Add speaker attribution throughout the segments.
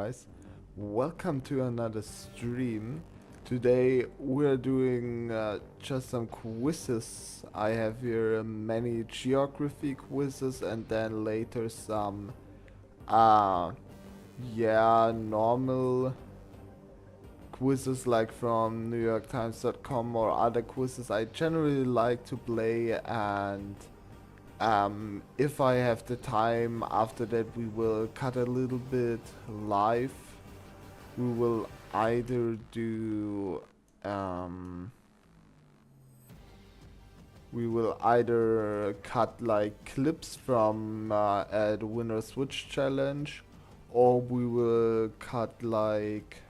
Speaker 1: guys, welcome to another stream. Today we're doing just some quizzes. I have here many geography quizzes and then later some uh normal quizzes like from NewYorkTimes.com or other quizzes I generally like to play, and if I have the time after that we will cut a little bit live. We will either do cut like clips from the winner switch challenge, or we will cut like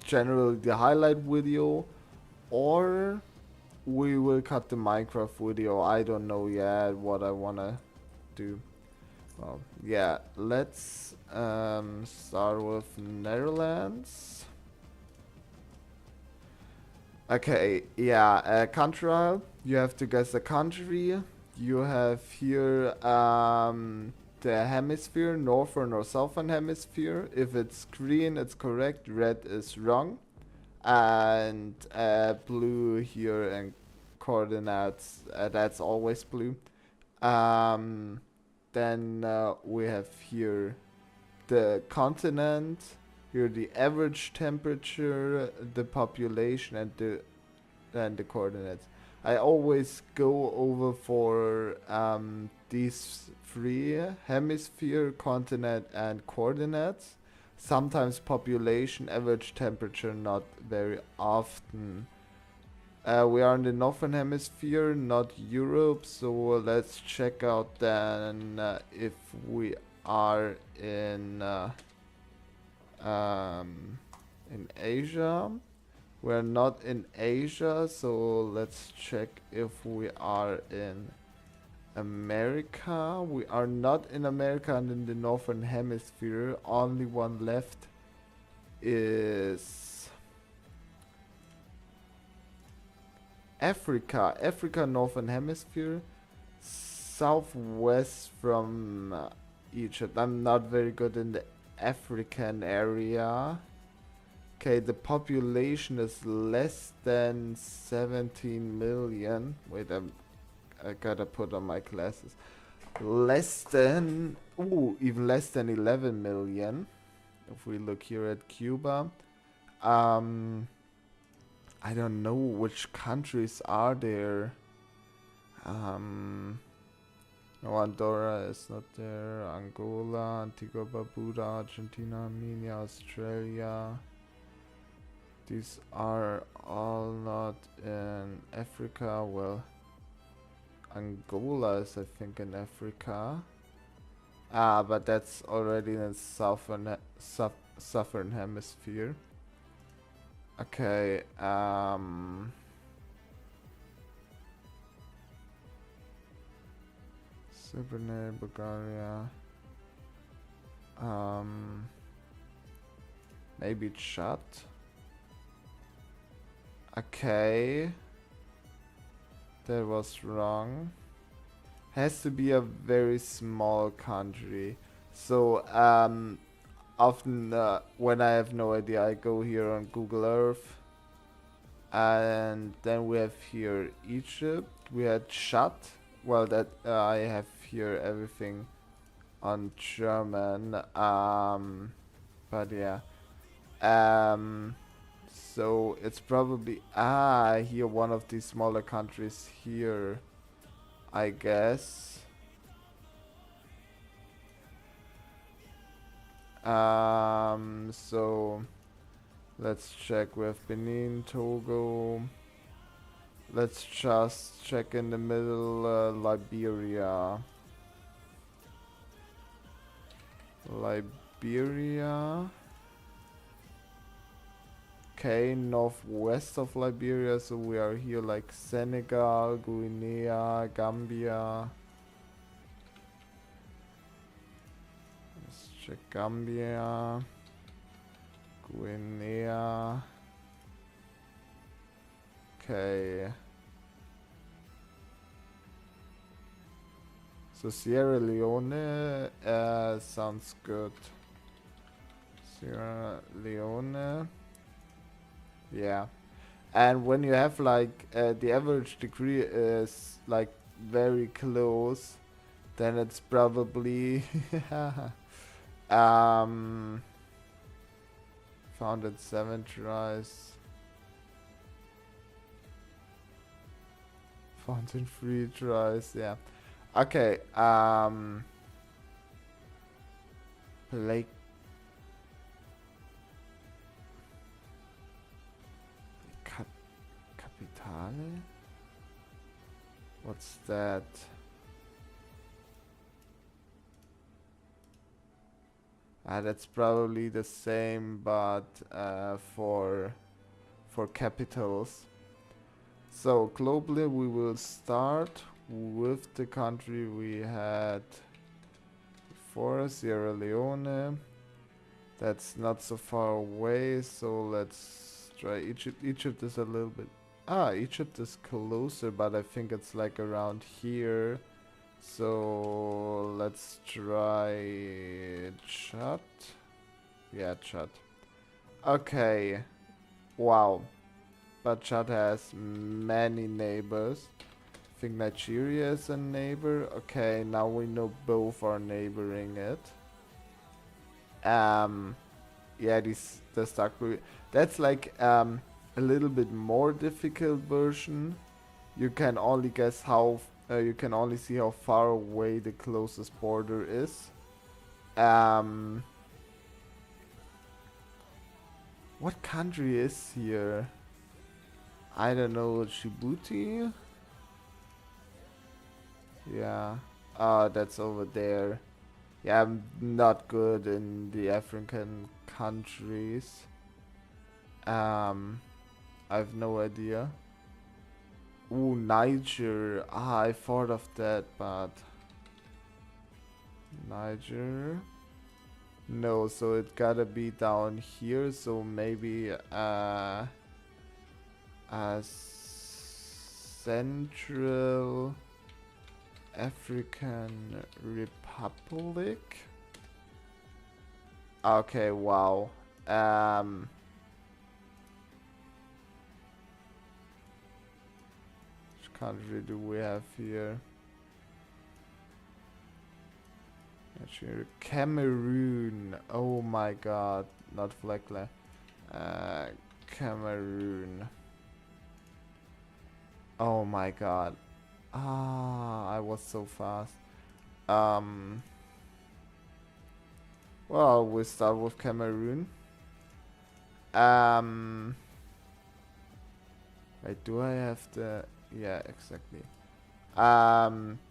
Speaker 1: generally the highlight video, or we will cut the Minecraft video. I don't know yet what I wanna do. Well, yeah, let's start with Netherlands. Okay, yeah, country. You have to guess the country. You have here the hemisphere, northern or southern hemisphere. If it's green, it's correct. Red is wrong. And blue here and coordinates, that's always blue. Then we have here the continent, here the average temperature, the population, and the coordinates. I always go over for these three: hemisphere, continent, and coordinates. Sometimes population, average temperature, not very often. We are in the northern hemisphere, not Europe, so let's check out then if we are in Asia. We're not in Asia, so let's check if we are in America. We are not in America and in the northern hemisphere. Only one left is Africa. Africa, northern hemisphere, southwest from Egypt. I'm not very good in the African area. Okay, the population is less than 17 million. Wait, I gotta put on my glasses. Less than, even less than 11 million. If we look here at Cuba. I don't know which countries are there. No, Andorra is not there. Angola, Antigua Barbuda, Argentina, Armenia, Australia. These are all not in Africa. Well, Angola is, I think, in Africa. But that's already in the southern hemisphere. Okay, Cybernet, Bulgaria, maybe Chad. Okay, that was wrong. Has to be a very small country. So, often when I have no idea, I go here on Google Earth, and then we have here Egypt. We had Chad. Well, that I have here everything on German. But yeah. So it's probably here one of these smaller countries here, I guess. So let's check with Benin, Togo. Let's just check in the middle, Liberia. Liberia. Okay, northwest of Liberia, so we are here like Senegal, Guinea, Gambia. Let's check Gambia, Guinea. Okay. So Sierra Leone sounds good. Sierra Leone. Yeah. And when you have like the average degree is like very close, then it's probably found at 7 tries. Found in 3 tries, yeah. Okay, Lake Capitale? What's that? That's probably the same, but for capitals. So globally, we will start with the country we had before, Sierra Leone. That's not so far away, so let's try Egypt. Egypt is a little bit... Egypt is closer, but I think it's like around here. So let's try Chad. Yeah, Chad. Okay. Wow. But Chad has many neighbors. I think Nigeria is a neighbor. Okay, now we know both are neighboring it. Yeah, the stock. That's like a little bit more difficult version. You can only guess how. You can only see how far away the closest border is. What country is here? I don't know. Djibouti. Yeah. That's over there. Yeah, I'm not good in the African countries. I have no idea. Ooh, Niger. I thought of that, but Niger. No, so it gotta be down here. So maybe Central African Republic. Okay, wow. Which country do we have here? Actually, Cameroon. Oh my god, not Fleckler. Cameroon. Oh my god. I was so fast. Well, we start with Cameroon. Wait, do I have the... Yeah, exactly.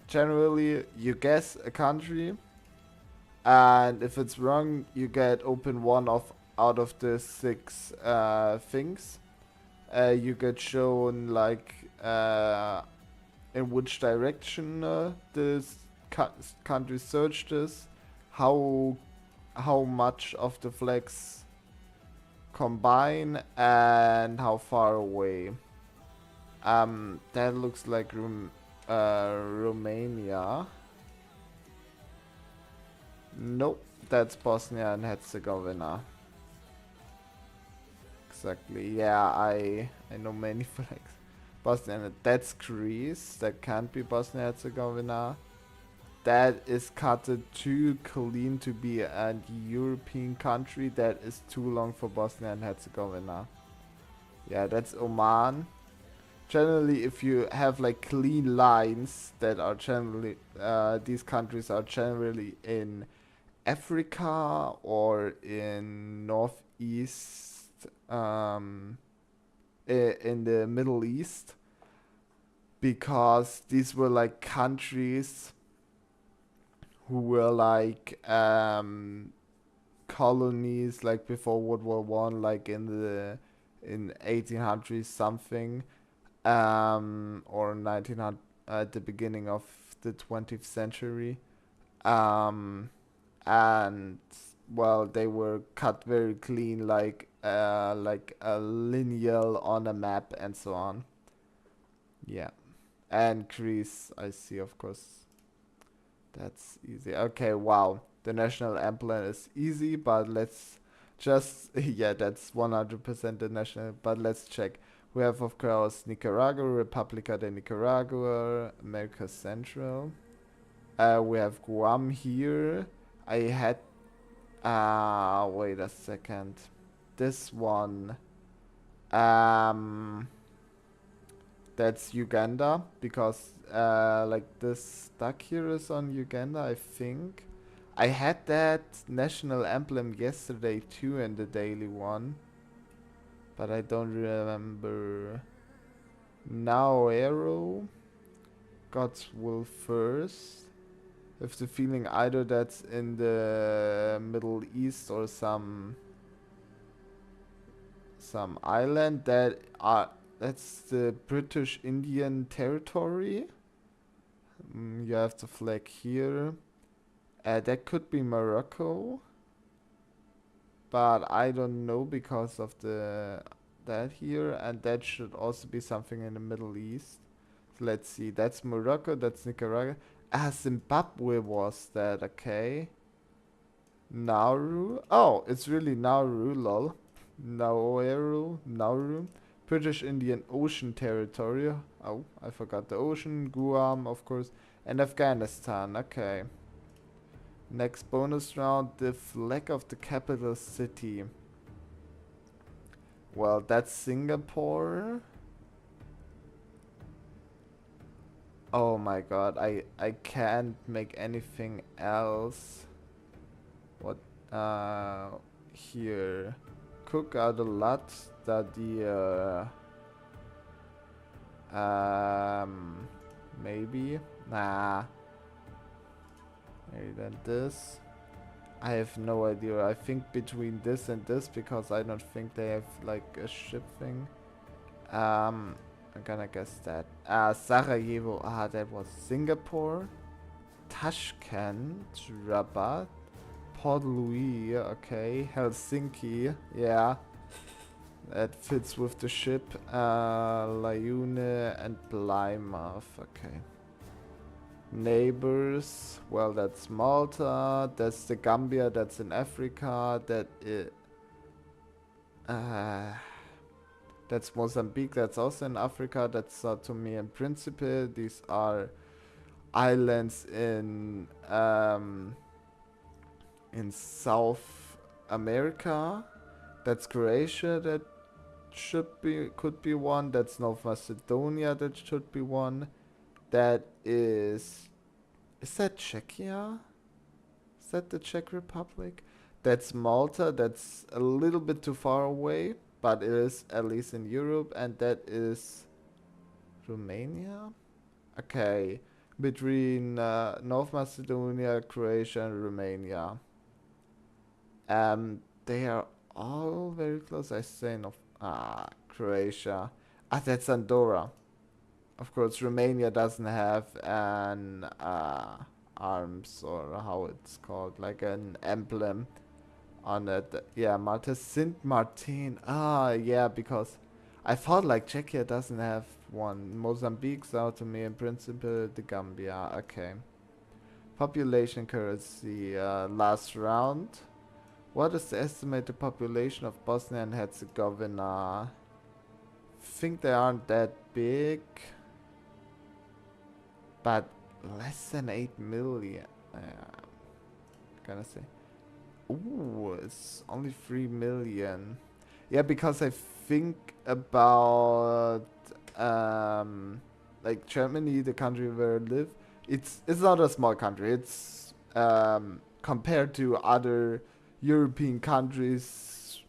Speaker 1: Generally, you guess a country, and if it's wrong, you get open one out of the 6 things. You get shown like in which direction this country searched is, how much of the flags combine, and how far away. That looks like Romania. Nope, that's Bosnia and Herzegovina. Exactly. Yeah, I know many flags. Bosnia, that's Greece. That can't be Bosnia Herzegovina. That is cutted too clean to be a European country. That is too long for Bosnia and Herzegovina. Yeah, that's Oman. Generally, if you have like clean lines that are generally, these countries are generally in Africa or in Northeast, in the Middle East, because these were like countries who were like colonies like before World War One, like in 1800s something, or 1900, at the beginning of the 20th century, and well, they were cut very clean, like a lineal on a map and so on. Yeah, and Greece, I see, of course. That's easy. Okay, wow. The national emblem is easy, but let's just yeah, that's 100% the national. But let's check. We have of course Nicaragua, República de Nicaragua, America Central. We have Guam here. I had wait a second. This one. Um that's Uganda because like this duck here is on Uganda, I think. I had that national emblem yesterday too in the daily one, but I don't remember. Now arrow. God's will first. With the feeling either that's in the Middle East or some island that's the British Indian Territory. You have the flag here. That could be Morocco, but I don't know because of that here, and that should also be something in the Middle East. So let's see. That's Morocco. That's Nicaragua. Zimbabwe was that? Okay. Nauru. Oh, it's really Nauru. Lol. Nauru. British Indian Ocean Territory. Oh, I forgot the ocean. Guam, of course, and Afghanistan. Okay. Next bonus round, the flag of the capital city. Well, that's Singapore. Oh my god, I can't make anything else. What here? Cook out a lot that the maybe? Nah. Maybe then this. I have no idea. I think between this and this because I don't think they have like a ship thing. I'm gonna guess that. Sarajevo. That was Singapore. Tashkent. Rabat. Port Louis. Okay. Helsinki. Yeah. That fits with the ship. Layune and Plymouth. Okay. Neighbors, well, that's Malta, that's the Gambia, that's in Africa, that's Mozambique, that's also in Africa, that's Sao Tome and Principe. These are islands in South America. That's Croatia, that could be one. That's North Macedonia, that should be one. That is that Czechia? Is that the Czech Republic? That's Malta. That's a little bit too far away, but it is at least in Europe. And that is Romania? Okay. Between North Macedonia, Croatia, and Romania. They are all very close. I say Croatia. That's Andorra. Of course, Romania doesn't have an arms or how it's called, like an emblem on it. Yeah, Malta, Sint Maarten. Yeah, because I thought like Czechia doesn't have one. Mozambique, Sao Tome and Principe, the Gambia. Okay. Population currency. Last round. What is the estimated population of Bosnia and Herzegovina? Think they aren't that big. But less than 8 million. Gonna say. Ooh, it's only 3 million. Yeah, because I think about like Germany, the country where I live. It's not a small country. It's compared to other European countries,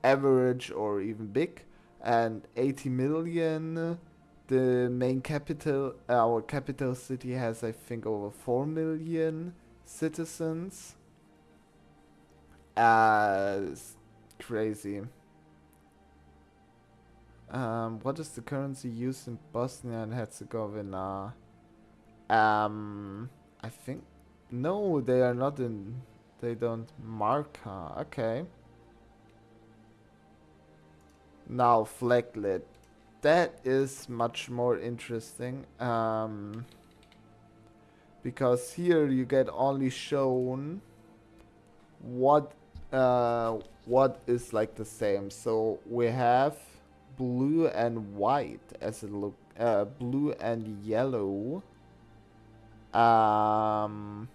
Speaker 1: average or even big. And 80 million. The main capital, our capital city, has I think over 4 million citizens. It's crazy. What is the currency used in Bosnia and Herzegovina? I think no, they are not in. They don't marka. Okay. Now flaglet. That is much more interesting because here you get only shown what is like the same. So we have blue and white as it look, blue and yellow. I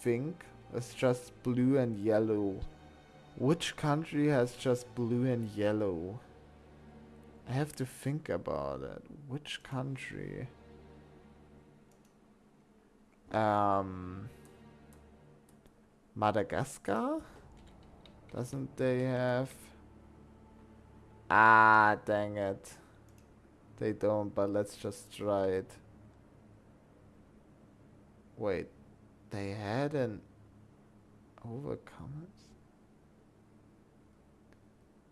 Speaker 1: think it's just blue and yellow. Which country has just blue and yellow? I have to think about it. Which country? Madagascar? Doesn't they have... Ah, dang it. They don't, but let's just try it. Wait, they had an overcomers?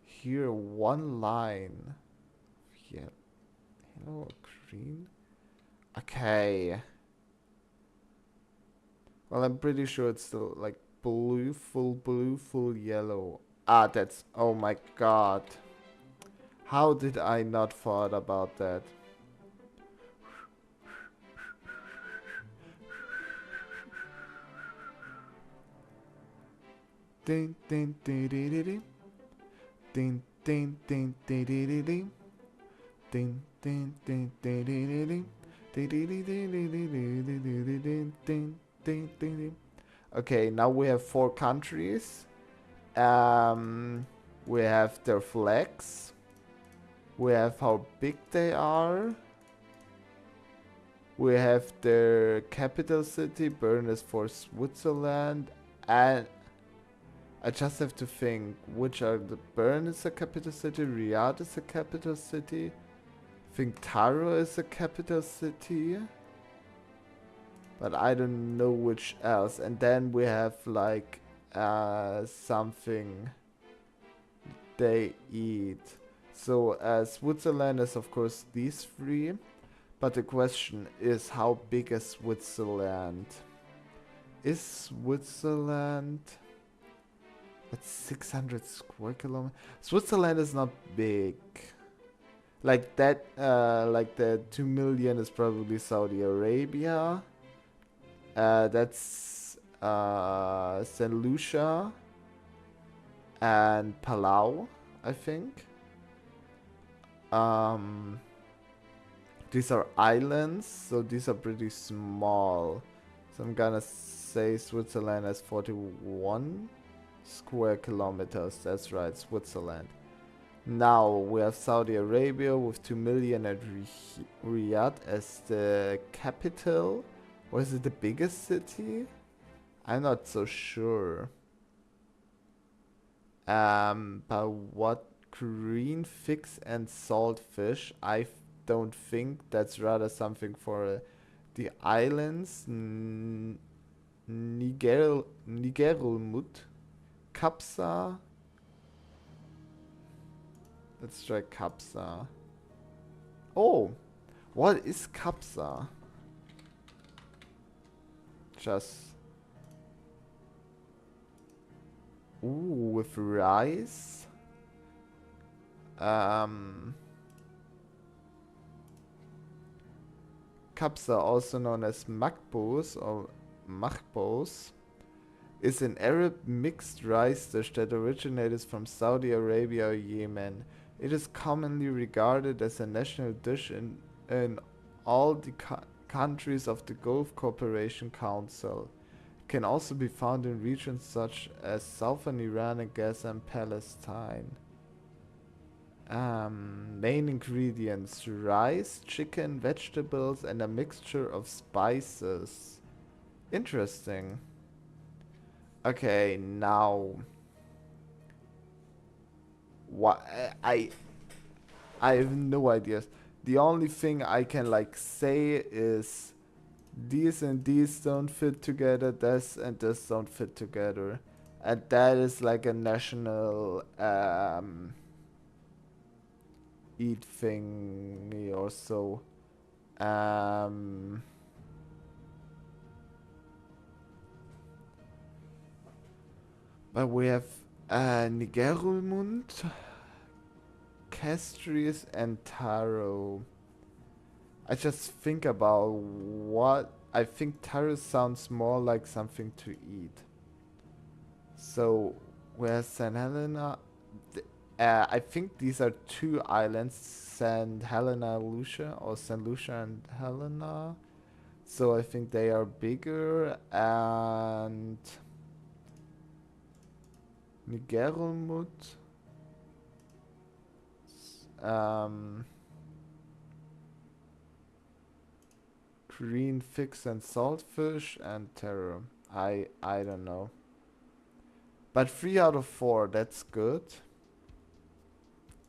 Speaker 1: Here, one line. Yeah, yellow or green? Okay. Well, I'm pretty sure it's still like blue, full yellow. Ah, that's... Oh my god. How did I not thought about that? Ding ding ding ding ding ding ding ding ding ding ding ding ding ding ding ding ding ding ding. Okay, now we have 4 countries. We have their flags. We have how big they are. We have their capital city. Bern is for Switzerland, and I just have to think which are the... Bern is a capital city, Riyadh is a capital city, I think Taro is a capital city, but I don't know which else. And then we have like something they eat. So Switzerland is of course these 3, but the question is how big is Switzerland? Is Switzerland... It's 600 square kilometers. Switzerland is not big. Like that, like the 2 million is probably Saudi Arabia. That's Saint Lucia and Palau, I think. These are islands, so these are pretty small. So I'm gonna say Switzerland has 41 square kilometers. That's right, Switzerland. Now we have Saudi Arabia with 2 million and Riyadh as the capital. Or is it the biggest city? I'm not so sure. But what green figs and saltfish? I don't think that's rather something for the islands. Nigerulmut. Kapsa. Let's try Kapsa. Oh, what is Kapsa? Just... Ooh, with rice. Kapsa, also known as makbous or mahbous, is an Arab mixed rice dish that originated from Saudi Arabia or Yemen. It is commonly regarded as a national dish in all the countries of the Gulf Cooperation Council. It can also be found in regions such as southern Iran and Gaza and Palestine. Main ingredients: rice, chicken, vegetables, and a mixture of spices. Interesting. Okay, now what I have no ideas. The only thing I can like say is these and these don't fit together, this and this don't fit together, and that is like a national eat thingy or so. But we have Nigerulmund, Castries, and Taro. I just think about what I think Taru sounds more like something to eat. So, where's St. Helena? I think these are two islands, St. Helena, Lucia, or St. Lucia and Helena. So I think they are bigger, and Nigerumut, green fix and saltfish, and terror. I don't know. But 3 out of 4, that's good.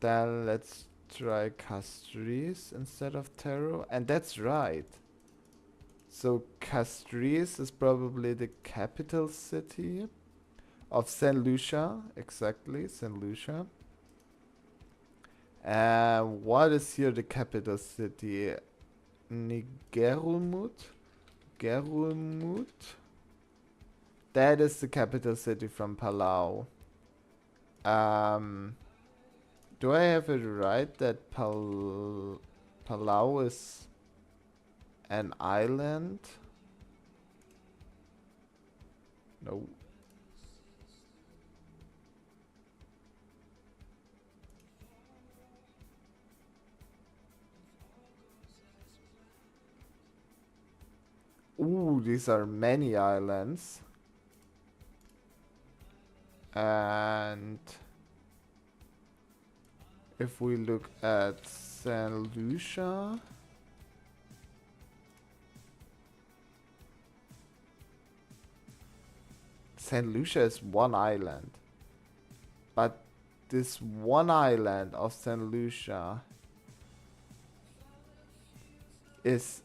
Speaker 1: Then let's try Castries instead of Taro. And that's right. So Castries is probably the capital city of St. Lucia. Exactly, St. Lucia. And what is here the capital city? Nigerumut? Gerumut? That is the capital city from Palau. Do I have it right that Palau is an island? No. Ooh, these are many islands. And if we look at St. Lucia, St. Lucia is one island. But this one island of St. Lucia is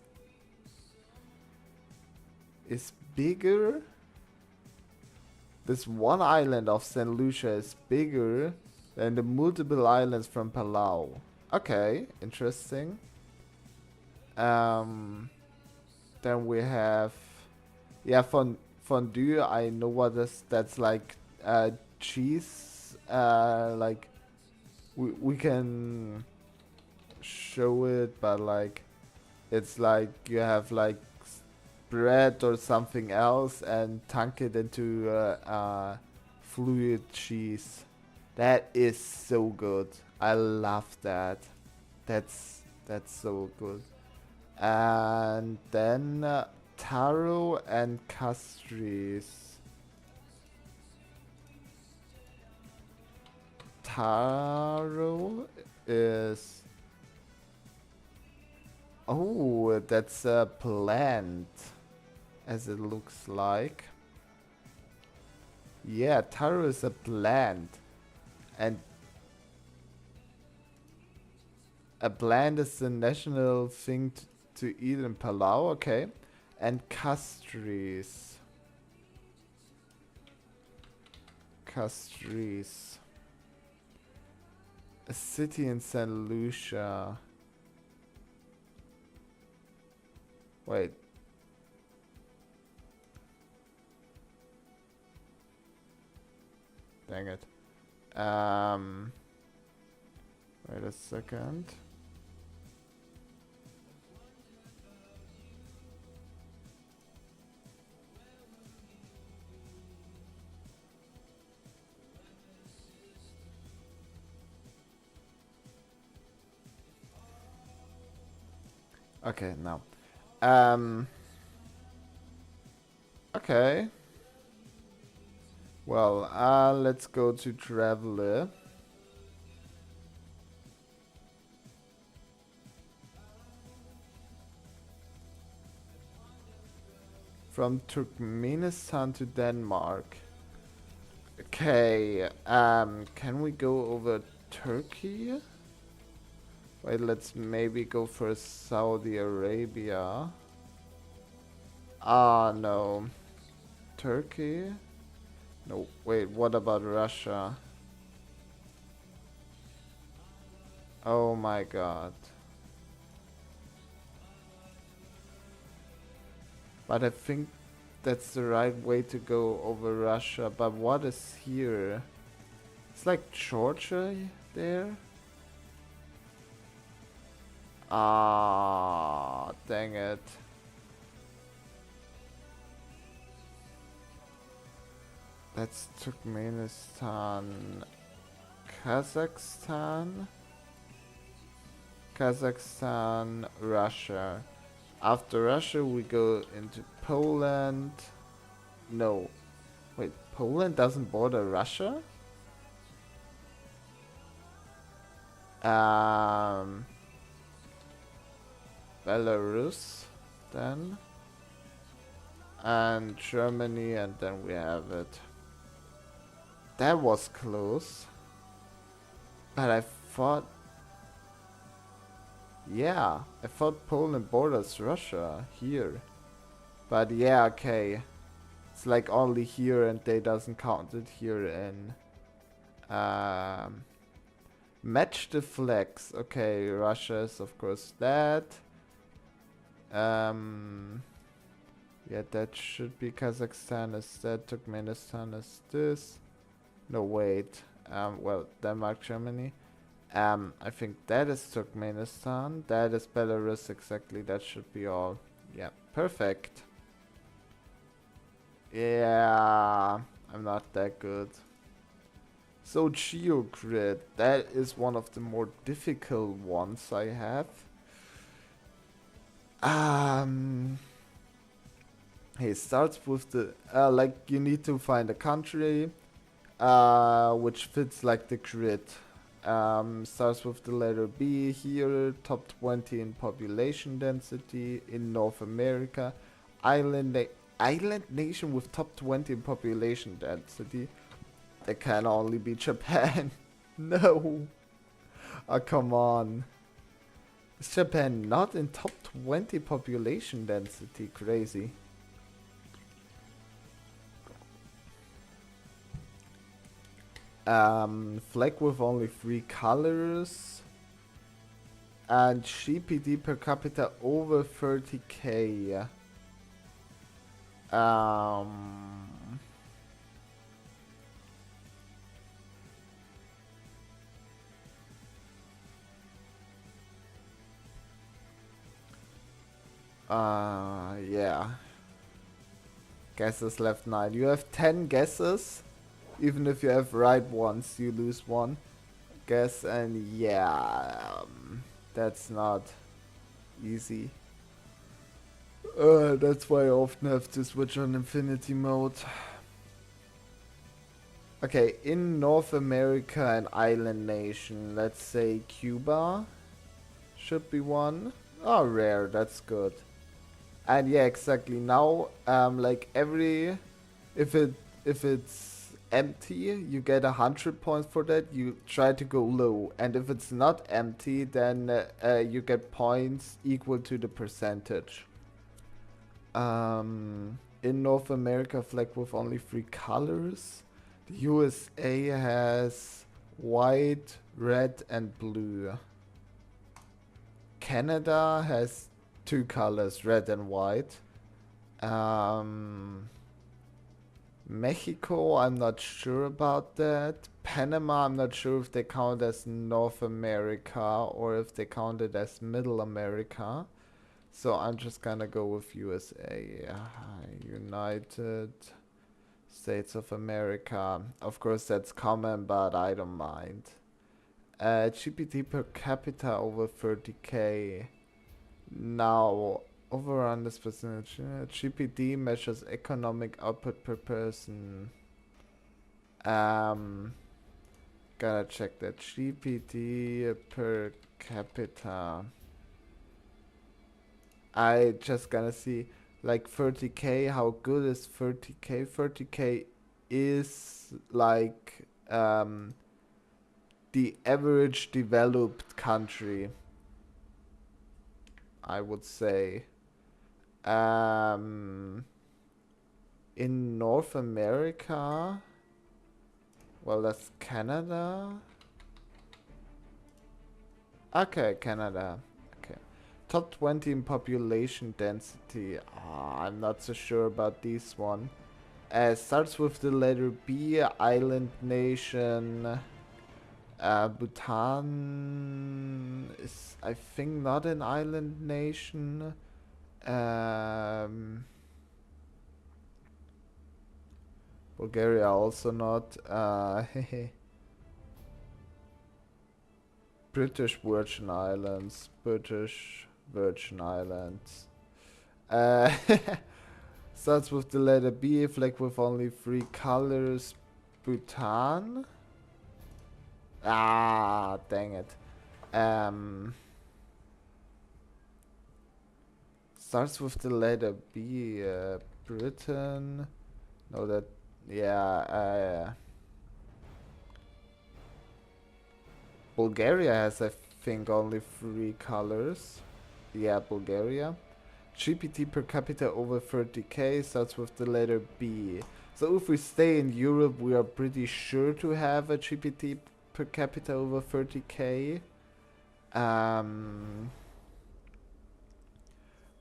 Speaker 1: bigger. This one island of St. Lucia is bigger than the multiple islands from Palau. Okay, interesting. Then we have, yeah, fondue. I know what that's like. Cheese. Like we can show it, but like it's like you have like bread or something else and dunk it into fluid cheese. That is so good. I love that. That's so good. And then taro and castries. Taro is, oh, that's a plant, as it looks like. Yeah, taro is a plant. And a plant is the national thing to eat in Palau, okay. And castries. Castries. A city in St. Lucia. Wait. Dang it. Wait a second. Okay, now. Okay. Well, let's go to Traveler. From Turkmenistan to Denmark. Okay, can we go over Turkey? Wait, let's maybe go for Saudi Arabia. Ah, no. Turkey? No, wait, what about Russia? Oh my god. But I think that's the right way to go over Russia. But what is here? It's like Georgia there? Ah, dang it. That's Turkmenistan, Kazakhstan, Kazakhstan, Russia. After Russia, we go into Poland. No, wait, Poland doesn't border Russia? Belarus, then. And Germany, and then we have it. That was close. But I thought... Yeah, I thought Poland borders Russia here. But yeah, okay. It's like only here and they doesn't count it here in... match the flags. Okay, Russia is of course that. Yeah, that should be Kazakhstan is that. Turkmenistan is this. No, wait. Well, Denmark, Germany. I think that is Turkmenistan. That is Belarus, exactly. That should be all. Yeah, perfect. Yeah, I'm not that good. So GeoGrid, that is one of the more difficult ones I have. It starts with the, like you need to find a country, which fits like the grid. Starts with the letter B here, top 20 in population density in North America. Island nation with top 20 in population density. That can only be Japan. No. Oh, come on. Is Japan not in top 20 population density? Crazy. Flag with only 3 colors. And GPD per capita over 30k. Yeah. Guesses left 9. You have 10 guesses. Even if you have right once, you lose one guess, and yeah, that's not easy. That's why I often have to switch on infinity mode. Okay, in North America, an island nation, let's say Cuba should be one. Oh, rare, that's good. And yeah, exactly. Now, like if it's empty, you get 100 points for that. You try to go low, and if it's not empty, then you get points equal to the percentage. In North America, flag with only 3 colors. The USA has white, red, and blue. Canada has 2 colors, red and white. Mexico, I'm not sure about that. Panama, I'm not sure if they count as North America or if they count it as Middle America. So I'm just gonna go with USA. United States of America. Of course, that's common, but I don't mind. GPT per capita over 30k. Now, over on this percentage, GPD measures economic output per person. Gotta check that. GPD per capita. I just gonna see like 30k. How good is 30k? 30k is like the average developed country, I would say. In North America, well, that's Canada. Okay, Canada. Okay. Top 20 in population density. I'm not so sure about this one. Starts with the letter B, island nation. Bhutan is, I think, not an island nation. Bulgaria also not. British Virgin Islands. British Virgin Islands. Starts with the letter B. Flag with only 3 colors. Bhutan. Ah, dang it. Starts with the letter B. Britain. No, that. Yeah. Bulgaria has, I think, only 3 colors. Yeah, Bulgaria. GPT per capita over 30k starts with the letter B. So if we stay in Europe, we are pretty sure to have a GPT per capita over 30k.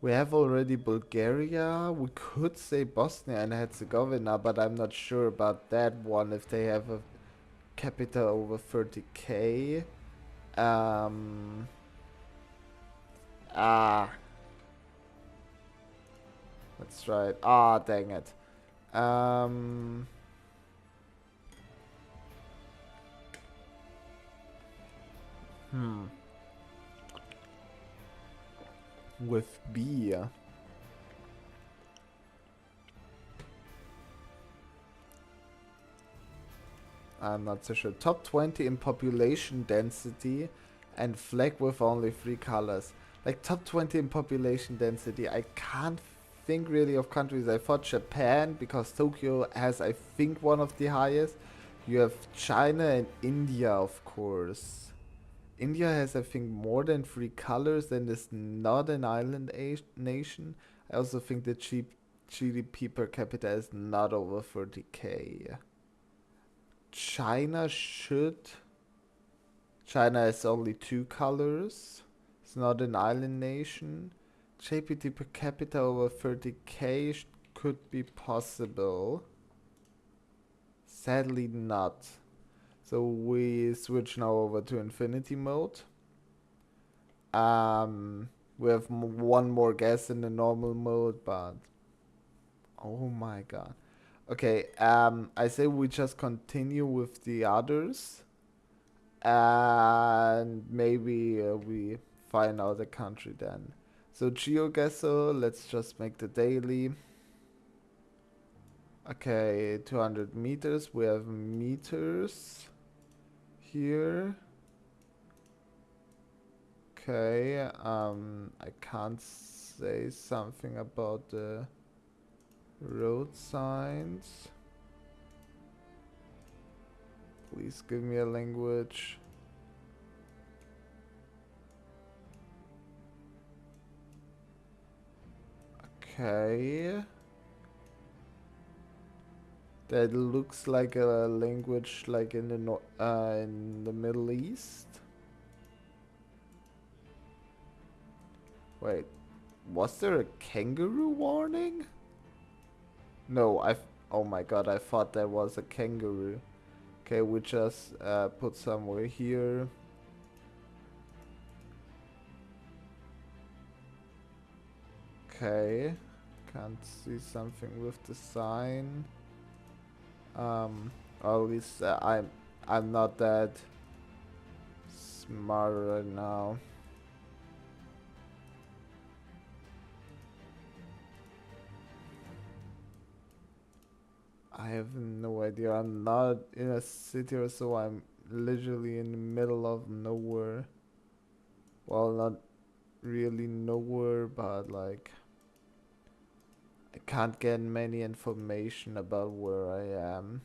Speaker 1: We have already Bulgaria. We could say Bosnia and Herzegovina, but I'm not sure about that one if they have a capita over 30k. Let's try it. Ah, dang it. With B. I'm not so sure. Top 20 in population density and flag with only 3 colors. Like top 20 in population density, I can't think really of countries. I thought Japan, because Tokyo has, I think, one of the highest. You have China and India, of course. India has, I think, more than 3 colors and is not an island nation. I also think the GDP per capita is not over 30k. China has only 2 colors. It's not an island nation. GPT per capita over 30k could be possible. Sadly not. So we switch now over to infinity mode. We have one more guess in the normal mode, but oh my god. Okay, I say we just continue with the others. And maybe we find out the country then. So GeoGuessr, let's just make the daily. Okay, 200 meters. We have meters here. Okay, I can't say something about the road signs. Please give me a language. Okay. That looks like a language like in the Middle East. Wait, was there a kangaroo warning? No, oh my god, I thought there was a kangaroo. Okay, we just put somewhere here. Okay, can't see something with the sign. Or at least I'm not that smart right now. I have no idea. I'm not in a city or so. I'm literally in the middle of nowhere. Well, not really nowhere, but like I can't get many information about where I am.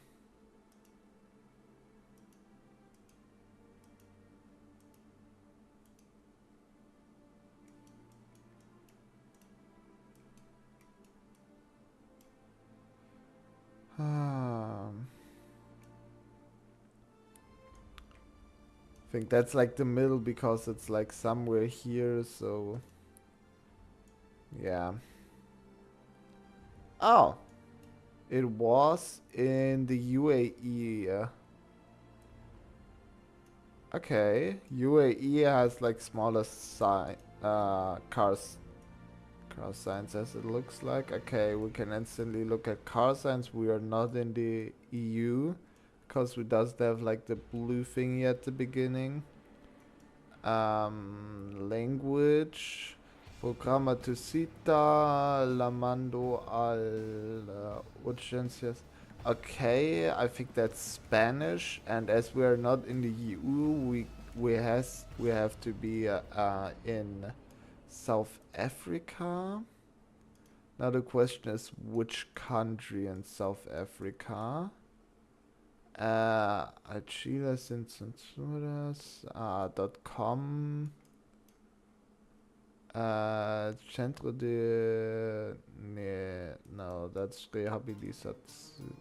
Speaker 1: I think that's like the middle because it's like somewhere here, so yeah. Oh, it was in the UAE. Okay, UAE has like smaller cars Car signs as it looks like. Okay, we can instantly look at car signs. We are not in the EU because we does have like the blue thingy at the beginning. Language. Programa tu cita, la mando al urgencias. Okay, I think that's Spanish, and as we are not in the EU, we have to be in South Africa. Now the question is which country in South Africa? Chile sin censuras. .com. Centro de... No, that's rehabilitación.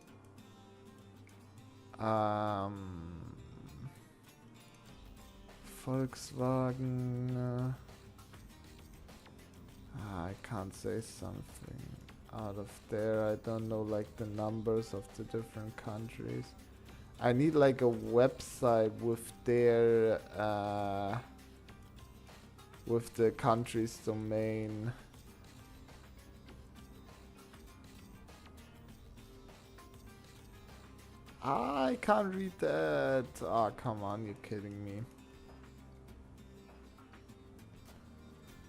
Speaker 1: Volkswagen. I can't say something out of there. I don't know like the numbers of the different countries. I need like a website with their with the country's domain. I can't read that. Oh, come on, you're kidding me.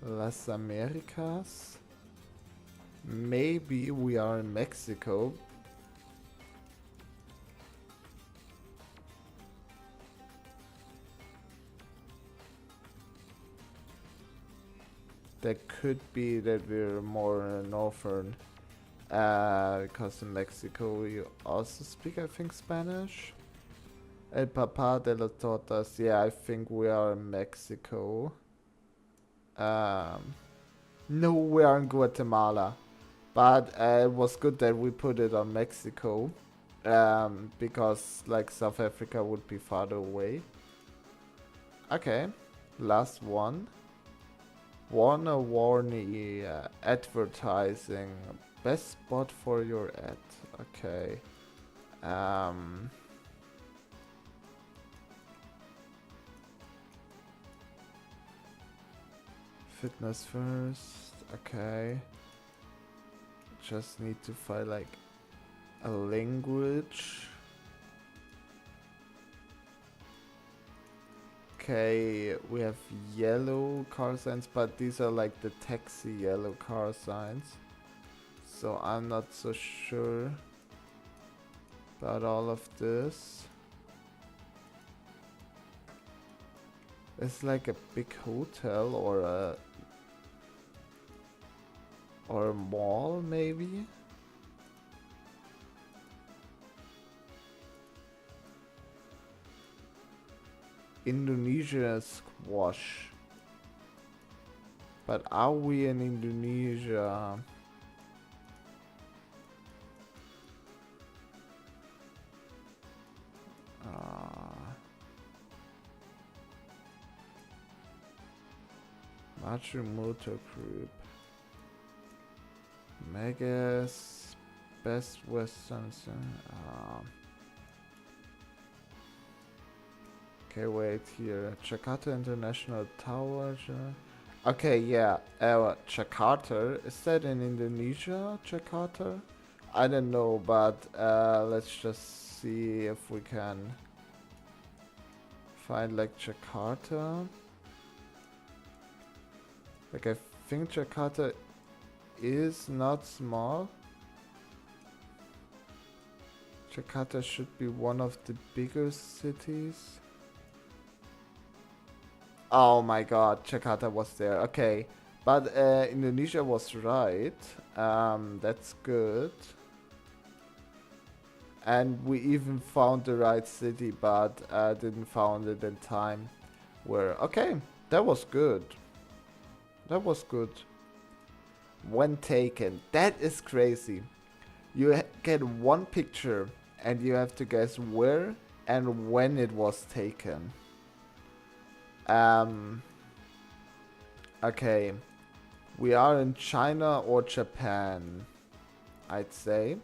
Speaker 1: Las Americas. Maybe we are in Mexico. That could be that we're more northern. Because in Mexico we also speak, I think, Spanish. El Papa de las Tortas. Yeah, I think we are in Mexico. No, we are in Guatemala. But it was good that we put it on Mexico. Because like South Africa would be farther away. Okay, last one. Warner Warney advertising. Best spot for your ad. Okay. Fitness first. Okay. Just need to find like a language. Okay, we have yellow car signs, but these are like the taxi yellow car signs. So I'm not so sure about all of this. It's like a big hotel or a mall maybe. Indonesia squash. But are we in Indonesia? Motor Group. Megas. Best Western. Okay, wait here. Jakarta International Tower. Okay, yeah. Jakarta. Is that in Indonesia? Jakarta? I don't know, but let's just see if we can find like Jakarta. Like I think Jakarta is not small. Jakarta should be one of the bigger cities. Oh my god, Jakarta was there. Okay, but Indonesia was right. That's good. And we even found the right city, but didn't found it in time. Okay, that was good. That was good. When taken. That is crazy. You get one picture and you have to guess where and when it was taken. Okay. We are in China or Japan, I'd say.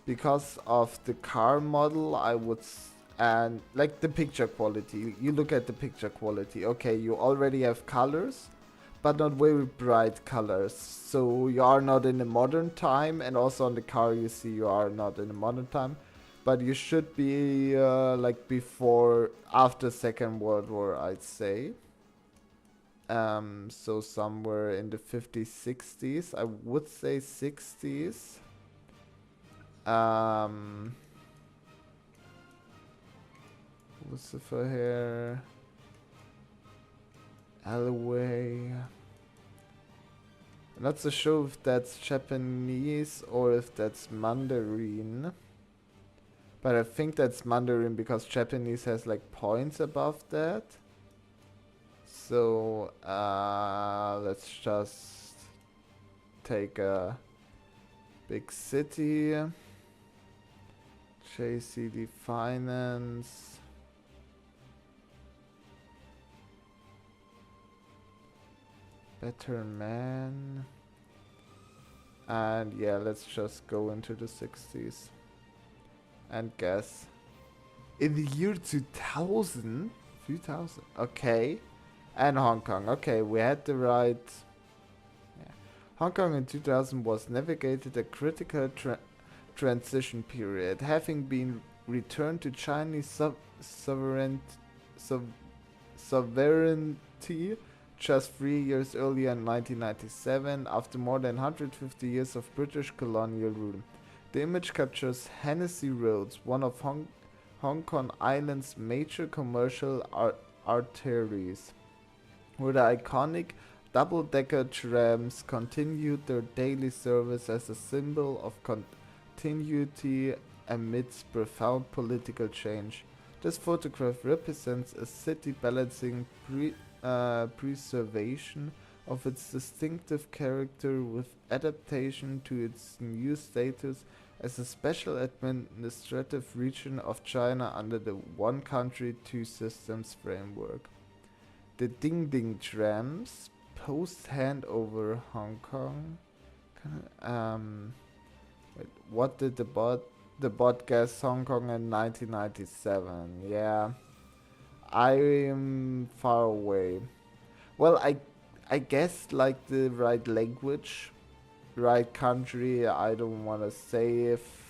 Speaker 1: Because of the car model, I would... and like the picture quality. You look at the picture quality. Okay, you already have colors. but not very bright colors. So you are not in a modern time, and also on the car you see you are not in a modern time. But you should be like after Second World War, I'd say. So somewhere in the 50s, 60s. I would say 60s. Lucifer here. Alleyway. Not so sure if that's Japanese or if that's Mandarin. But I think that's Mandarin because Japanese has like points above that. So let's just take a big city. JCD Finance. Better Man. And yeah, let's just go into the 60s. And guess. In the year 2000? 2000. Okay. And Hong Kong. Okay, we had the right. Yeah. Hong Kong in 2000 was navigated a critical transition period, having been returned to Chinese sovereignty just 3 years earlier in 1997, after more than 150 years of British colonial rule. The image captures Hennessy Roads, one of Hong Kong Island's major commercial arteries, where the iconic double-decker trams continued their daily service as a symbol of continuity amidst profound political change. This photograph represents a city balancing preservation of its distinctive character with adaptation to its new status as a special administrative region of China under the One Country, Two Systems framework. The Ding Ding trams, post-handover Hong Kong. Wait, what did the bot guess Hong Kong in 1997? Yeah, I am far away. Well, I guess like the right language, right country. I don't want to say if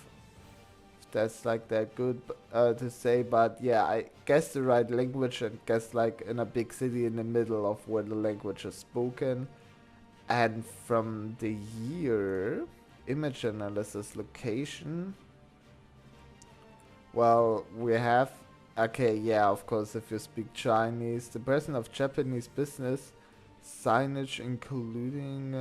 Speaker 1: that's like that good to say, but yeah, I guess the right language, and guess like in a big city in the middle of where the language is spoken. And from the year, image analysis, location. Well, we have, okay, yeah, of course, if you speak Chinese, the presence of Japanese business signage, including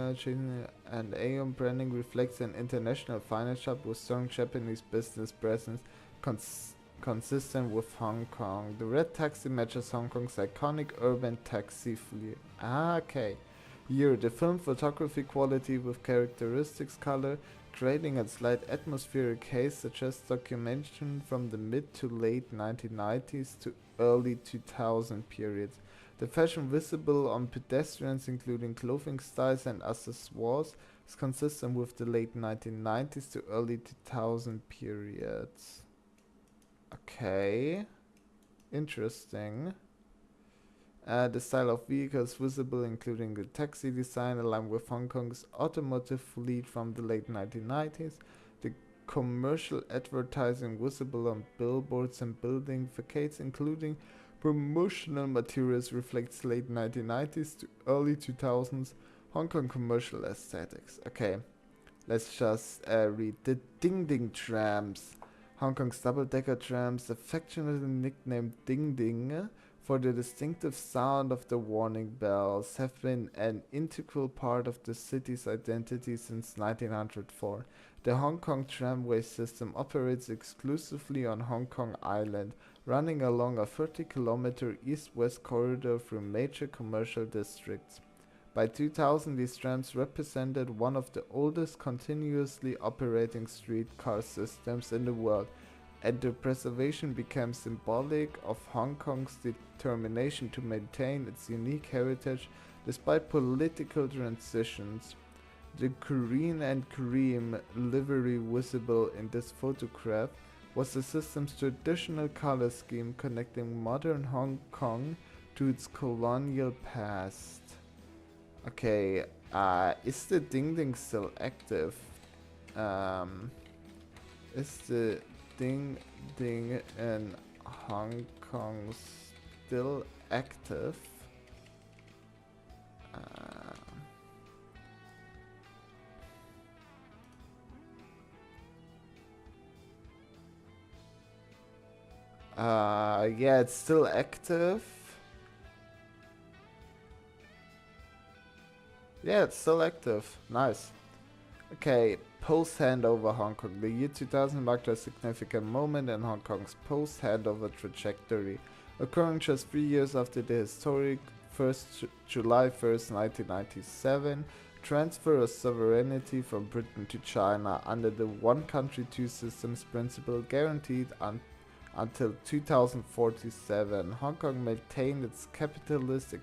Speaker 1: and Aeon branding, reflects an international finance hub with strong Japanese business presence consistent with Hong Kong. The red taxi matches Hong Kong's iconic urban taxi fleet. Okay. Here, the film photography quality with characteristics color, creating a slight atmospheric haze suggests documentation from the mid to late 1990s to early 2000 periods. The fashion visible on pedestrians, including clothing styles and accessories, is consistent with the late 1990s to early 2000 periods. Okay. Interesting. The style of vehicles visible, including the taxi design, aligned with Hong Kong's automotive fleet from the late 1990s. The commercial advertising visible on billboards and building facades, including promotional materials, reflects late 1990s to early 2000s Hong Kong commercial aesthetics. Okay, let's just read the Ding Ding trams. Hong Kong's double-decker trams, affectionately nicknamed Ding Ding for the distinctive sound of the warning bells, have been an integral part of the city's identity since 1904. The Hong Kong tramway system operates exclusively on Hong Kong Island, running along a 30-kilometer east-west corridor through major commercial districts. By 2000, these trams represented one of the oldest continuously operating streetcar systems in the world, and their preservation became symbolic of Hong Kong's determination to maintain its unique heritage despite political transitions. The green and cream livery visible in this photograph was the system's traditional color scheme, connecting modern Hong Kong to its colonial past. Okay, is the Ding Ding still active? Is the Ding Ding in Hong Kong still active? Yeah, it's still active. Yeah, it's still active. Nice. Okay, post-handover Hong Kong. The year 2000 marked a significant moment in Hong Kong's post-handover trajectory, occurring just 3 years after the historic July 1st, 1997 transfer of sovereignty from Britain to China under the one country, two systems principle guaranteed until 2047. Hong Kong maintained its capitalist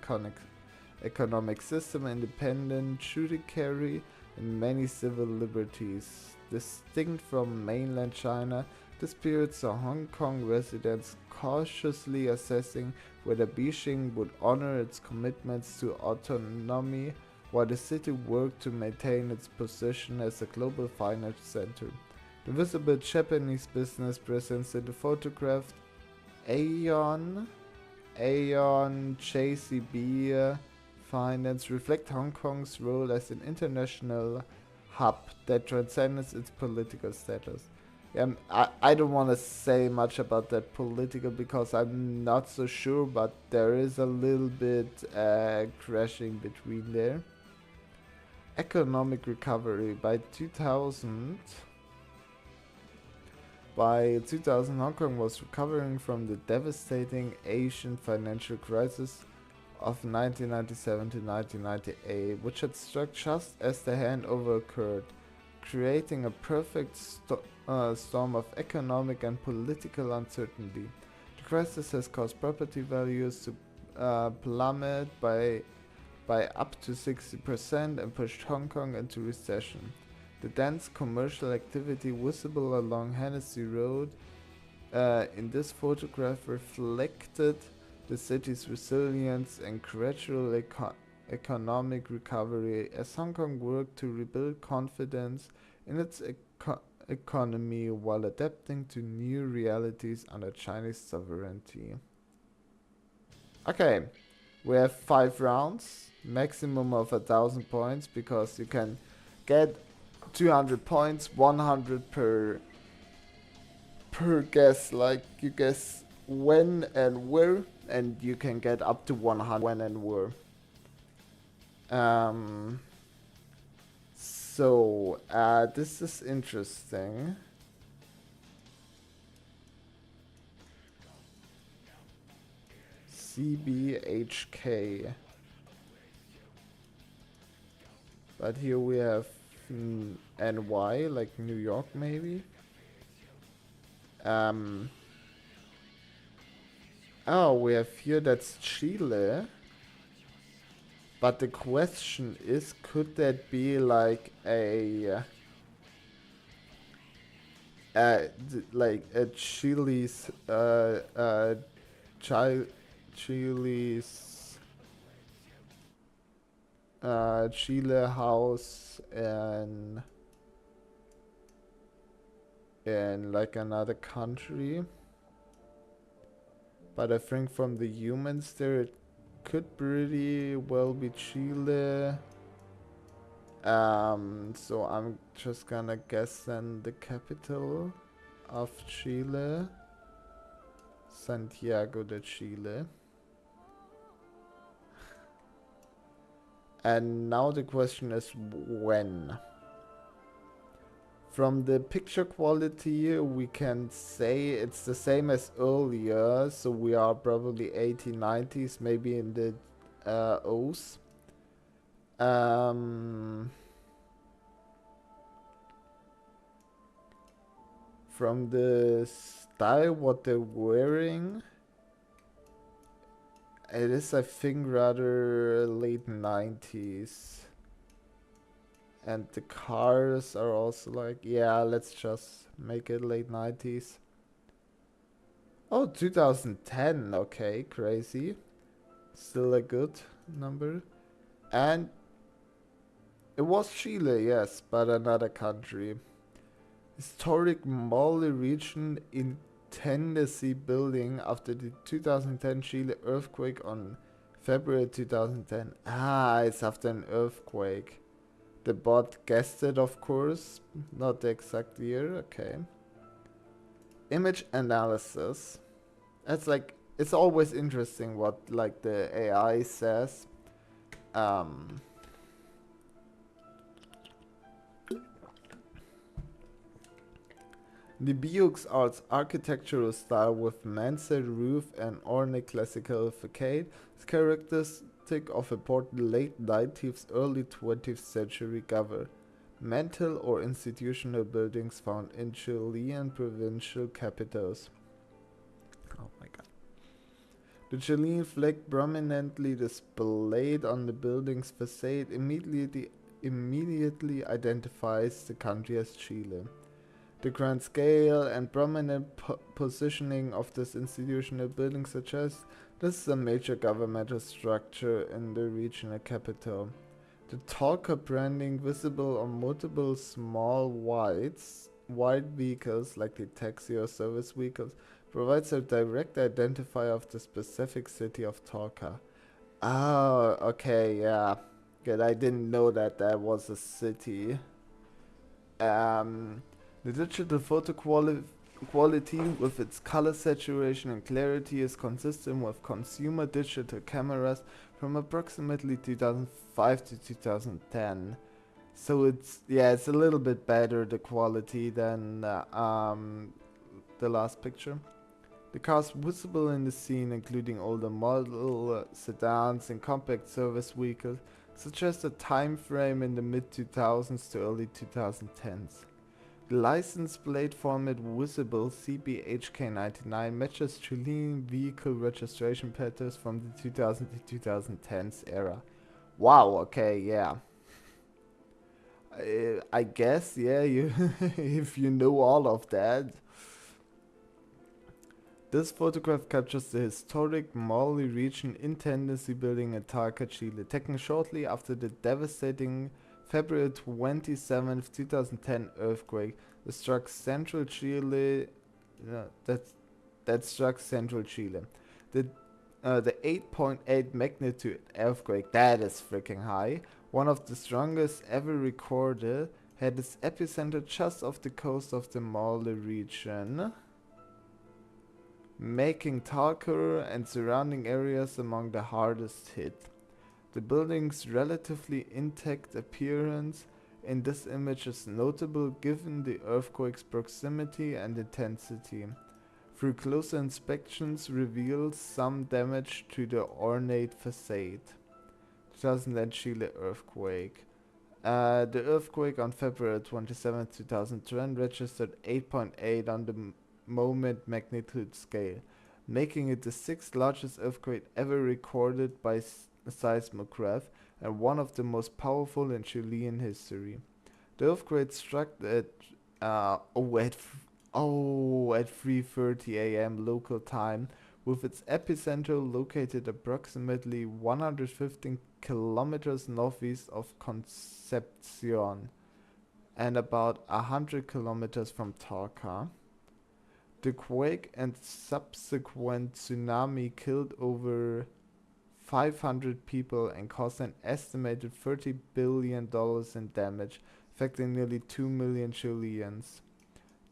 Speaker 1: economic system, independent judiciary, and many civil liberties. Distinct from mainland China, this period saw Hong Kong residents cautiously assessing whether Beijing would honor its commitments to autonomy, while the city worked to maintain its position as a global finance center. The visible Japanese business presence in the photographed Aeon JCB Finance reflect Hong Kong's role as an international hub that transcends its political status. I don't want to say much about that political because I'm not so sure, but there is a little bit crashing between there. Economic recovery by 2000. By 2000, Hong Kong was recovering from the devastating Asian financial crisis of 1997 to 1998, which had struck just as the handover occurred, creating a perfect storm of economic and political uncertainty. The crisis has caused property values to plummet by up to 60% and pushed Hong Kong into recession. The dense commercial activity visible along Hennessy Road in this photograph reflected the city's resilience and gradual economic recovery as Hong Kong worked to rebuild confidence in its economy while adapting to new realities under Chinese sovereignty. Okay, we have 5 rounds, maximum of 1,000 points because you can get 200 points, 100 per guess, like you guess when and where, and you can get up to 100 when and where. So this is interesting. CBHK. But here we have NY, like New York maybe. Oh, we have here that's Chile. But the question is, could that be like a like a Chile's Chile house in like another country? But I think from the humans there it could pretty well be Chile. So I'm just gonna guess then the capital of Chile, Santiago de Chile. And now the question is when. From the picture quality we can say it's the same as earlier, so we are probably 80s, 90s, maybe in the O's. From the style, what they're wearing, it is, I think, rather late 90s. And the cars are also like, yeah, let's just make it late 90s. Oh, 2010, okay, crazy. Still a good number. And It was Chile, yes, but another country. Historic Maule region in Tennessee building after the 2010 Chile earthquake on February 2010. Ah, it's after an earthquake. The bot guessed it, of course. Not the exact year, okay. Image analysis. That's like, it's always interesting what like the AI says. The Buick's architectural style with mansard roof and ornate classical facade is characteristic of a port late 19th, early 20th century governmental or institutional buildings found in Chilean provincial capitals. Oh my god. The Chilean flag prominently displayed on the building's facade immediately identifies the country as Chile. The grand scale and prominent positioning of this institutional building suggests this is a major governmental structure in the regional capital. The Talker branding visible on multiple small white vehicles like the taxi or service vehicles provides a direct identifier of the specific city of Talca. Oh, okay, yeah. Good, I didn't know that that was a city. The digital photo quality with its color saturation and clarity is consistent with consumer digital cameras from approximately 2005 to 2010. So it's a little bit better the quality than the last picture. The cars visible in the scene, including older model sedans and compact service vehicles, suggest a time frame in the mid 2000s to early 2010s. The license plate format visible CBHK99 matches Chilean vehicle registration patterns from the 2000 to 2010s era. Wow, okay, yeah. I guess, yeah, you if you know all of that. This photograph captures the historic Maule region in Tennessee building in Talca, Chile, taken shortly after the devastating February 27, 2010 earthquake that struck central Chile. That struck central Chile. The 8.8 magnitude earthquake, that is freaking high, one of the strongest ever recorded, had its epicenter just off the coast of the Maule region, making Talca and surrounding areas among the hardest hit. The building's relatively intact appearance in this image is notable given the earthquake's proximity and intensity. Through closer inspections reveals some damage to the ornate facade. 2010 Chile earthquake. The earthquake on February 27, 2010 registered 8.8 on the moment magnitude scale, making it the 6th largest earthquake ever recorded by seismograph and one of the most powerful in Chilean history. The earthquake struck at 3:30 a.m. local time, with its epicenter located approximately 115 kilometers northeast of Concepcion and about 100 kilometers from Talca. The quake and subsequent tsunami killed over 500 people and caused an estimated $30 billion in damage, affecting nearly 2 million Chileans.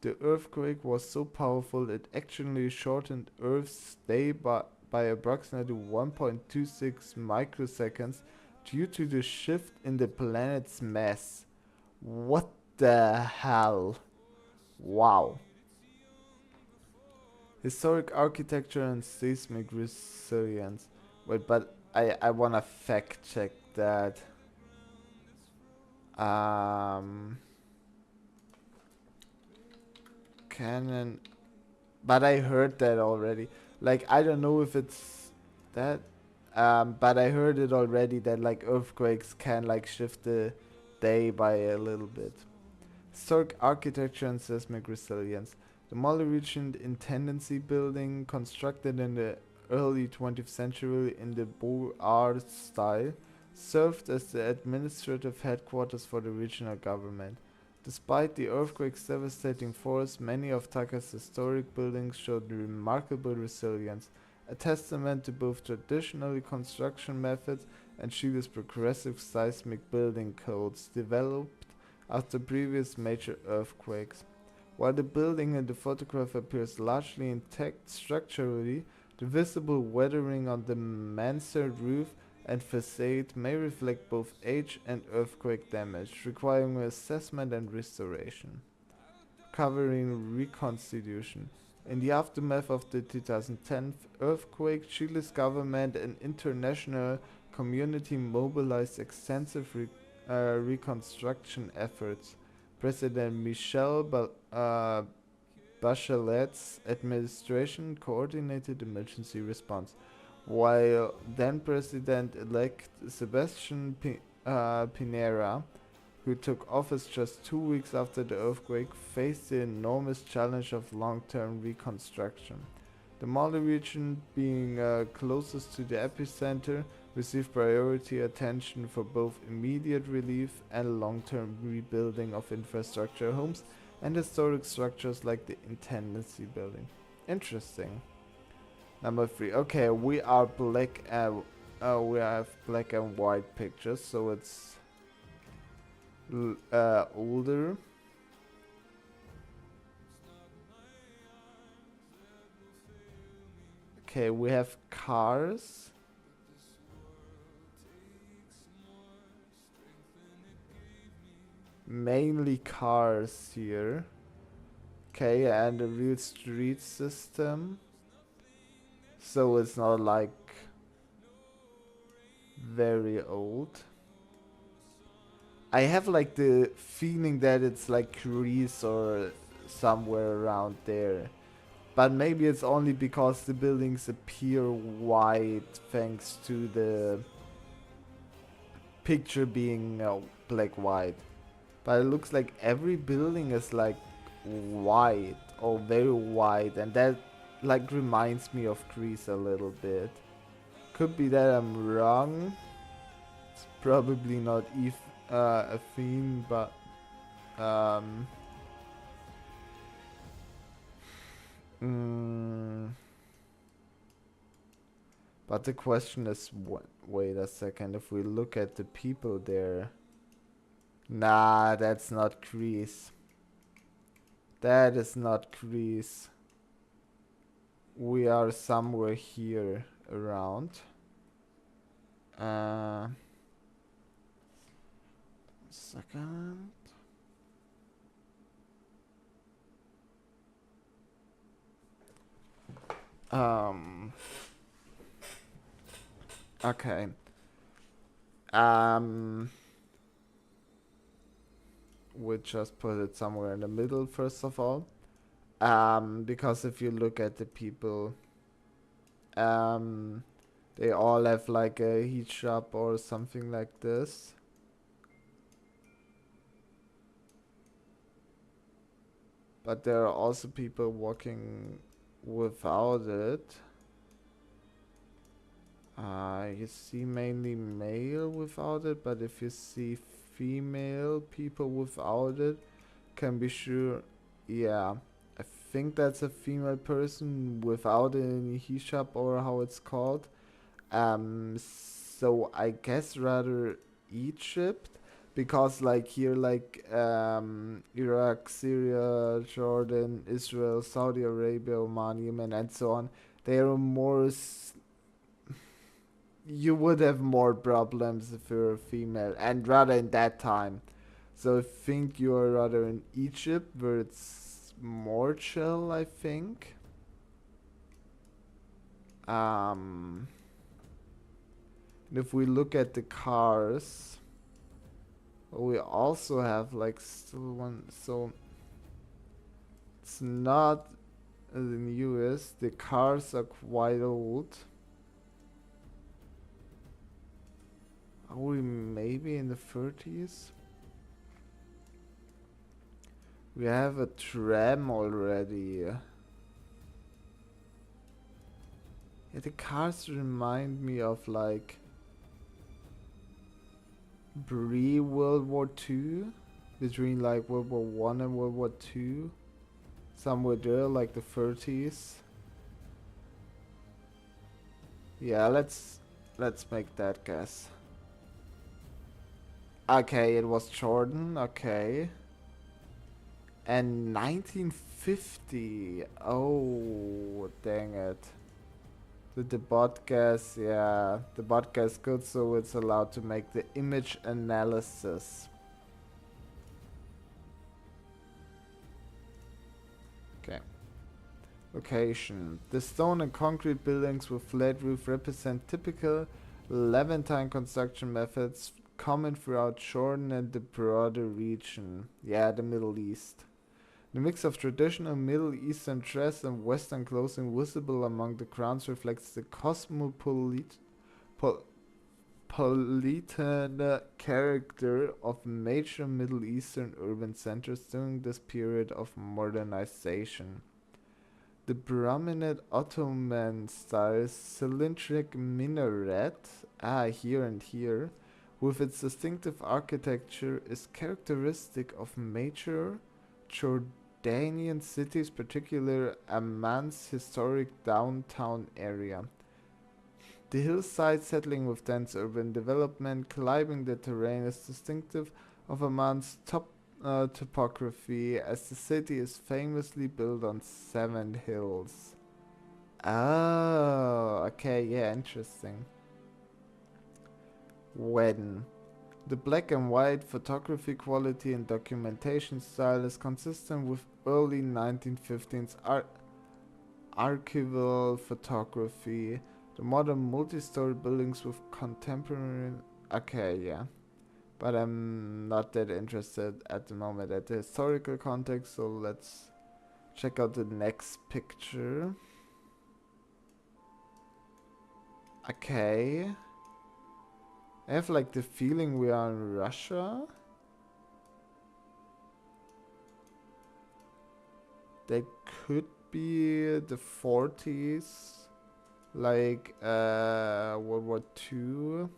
Speaker 1: The earthquake was so powerful it actually shortened Earth's day by approximately 1.26 microseconds due to the shift in the planet's mass. What the hell? Wow. Historic architecture and seismic resilience. Wait, but I wanna fact check that. Canon. But I heard that already. Like, I don't know if it's that. But I heard it already that like earthquakes can like shift the day by a little bit. Historic architecture and seismic resilience. The Maule region in Tennessee building, constructed in the early 20th century in the Beaux Arts style, served as the administrative headquarters for the regional government. Despite the earthquake's devastating force, many of Taka's historic buildings showed remarkable resilience, a testament to both traditional construction methods and Chile's progressive seismic building codes developed after previous major earthquakes. While the building in the photograph appears largely intact structurally, the visible weathering on the mansard roof and facade may reflect both age and earthquake damage, requiring assessment and restoration. Covering reconstitution. In the aftermath of the 2010 earthquake, Chile's government and international community mobilized extensive reconstruction efforts. President Bachelet's administration coordinated emergency response, while then President-elect Sebastián Piñera, who took office just 2 weeks after the earthquake, faced the enormous challenge of long-term reconstruction. The Mali region, being closest to the epicenter, received priority attention for both immediate relief and long-term rebuilding of infrastructure, homes, and historic structures like the Intendancy building. Interesting. Number 3. Okay, we are black and we have black and white pictures, so it's older. Okay, we have cars. Mainly cars here. Okay, and a real street system. So it's not like very old. I have like the feeling that it's like Greece or somewhere around there. But maybe it's only because the buildings appear white thanks to the picture being black-white. But it looks like every building is like white or very white, and that like reminds me of Greece a little bit. Could be that I'm wrong. It's probably not a theme, but but the question is, wait a second, if we look at the people there. Nah, that's not Greece. That is not Greece. We are somewhere here around. Second. Okay. We'll just put it somewhere in the middle first of all. Because if you look at the people, they all have like a hijab or something like this. But there are also people walking without it. You see mainly male without it, but if you see female people without it, can be sure, yeah, I think that's a female person without any hijab or how it's called. So I guess rather Egypt, because like here like Iraq, Syria, Jordan, Israel, Saudi Arabia, Oman, Yemen, and so on, they are more you would have more problems if you're a female, and rather in that time. So I think you are rather in Egypt, where it's more chill, I think. And if we look at the cars, we also have like still one, so it's not in the US, the cars are quite old. Are we maybe in the 30s? We have a tram already. Yeah, the cars remind me of like pre-World War II, between like World War One and World War Two, somewhere there, like the 30s. Yeah, let's make that guess. Okay, it was Jordan. Okay. And 1950. Oh, dang it. The bot guess, yeah, the bot guess good, so it's allowed to make the image analysis. Okay. Location. The stone and concrete buildings with flat roof represent typical Levantine construction methods common throughout Jordan and the broader region. Yeah, the Middle East. The mix of traditional Middle Eastern dress and Western clothing visible among the crowds reflects the cosmopolitan character of major Middle Eastern urban centers during this period of modernization. The prominent Ottoman-style cylindric minaret, here and here, with its distinctive architecture, is characteristic of major Jordanian cities, particularly Amman's historic downtown area. The hillside settling with dense urban development, climbing the terrain is distinctive of Amman's topography, as the city is famously built on 7 hills. Oh, okay, yeah, interesting. When the black and white photography quality and documentation style is consistent with early 1915s archival photography. The modern multi-story buildings with contemporary... Okay, yeah. But I'm not that interested at the moment at the historical context, so let's check out the next picture. Okay. I have like the feeling we are in Russia. They could be the 40s. Like World War II.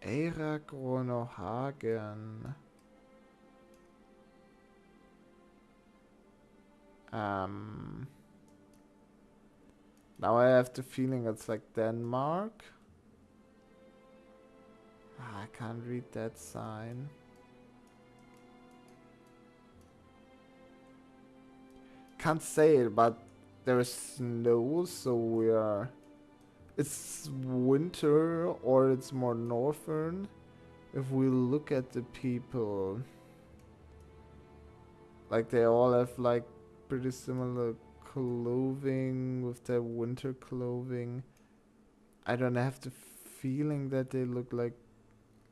Speaker 1: Eirak Ronohagen. Now I have the feeling it's like Denmark. I can't read that sign. Can't say it, but there is snow, so we are... It's winter or it's more northern. If we look at the people, like they all have like pretty similar clothing with their winter clothing. I don't have the feeling that they look like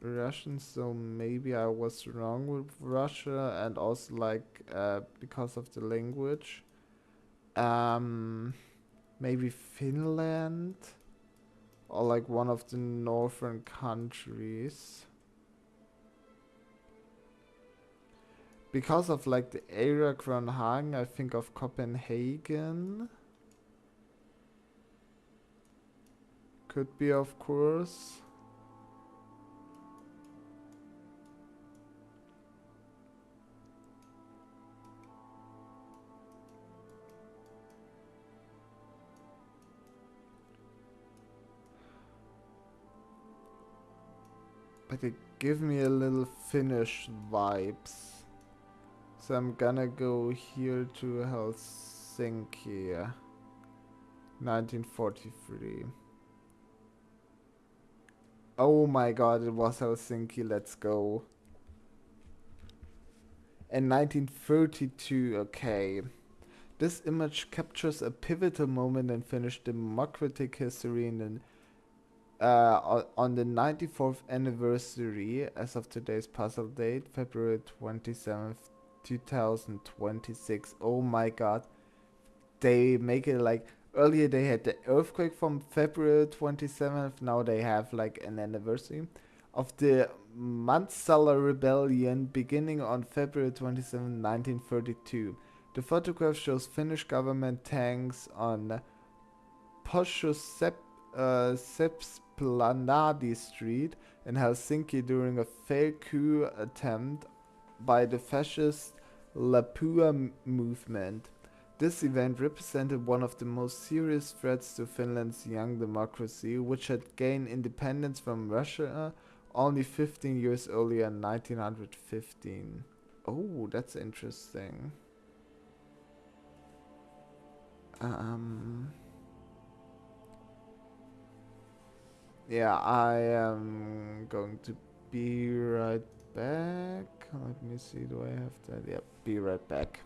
Speaker 1: Russians, so maybe I was wrong with Russia, and also like because of the language. Maybe Finland. Or like one of the northern countries. Because of like the area Kronhagen, I think of Copenhagen. Could be, of course. But they give me a little Finnish vibes. So I'm gonna go here to Helsinki. 1943. Oh my god, it was Helsinki, let's go. And 1932, okay. This image captures a pivotal moment in Finnish democratic history in the on the 94th anniversary, as of today's puzzle date, February 27th, 2026. Oh my god. They make it like, earlier they had the earthquake from February 27th, now they have like an anniversary. of the Mansala Rebellion beginning on February 27, 1932. The photograph shows Finnish government tanks on Sepsplanadi Street in Helsinki during a failed coup attempt by the fascist Lapua movement. This event represented one of the most serious threats to Finland's young democracy, which had gained independence from Russia only 15 years earlier in 1915. Oh, that's interesting. Yeah, I am going to be right back. Let me see, do I have that? Yep, be right back.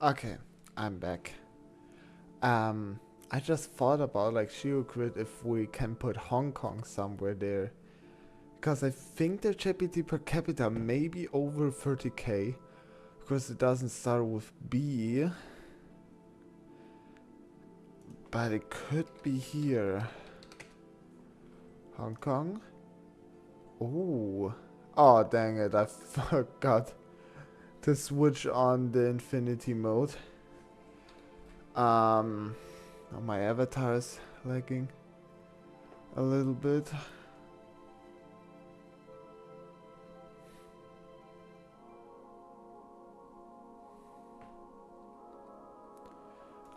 Speaker 1: Okay, I'm back. I just thought about like GeoGrid if we can put Hong Kong somewhere there. Because I think the GPT per capita may be over 30k. Because it doesn't start with B. But it could be here. Hong Kong? Ooh. Oh, dang it. I forgot to switch on the infinity mode. Oh, my avatar is lagging a little bit.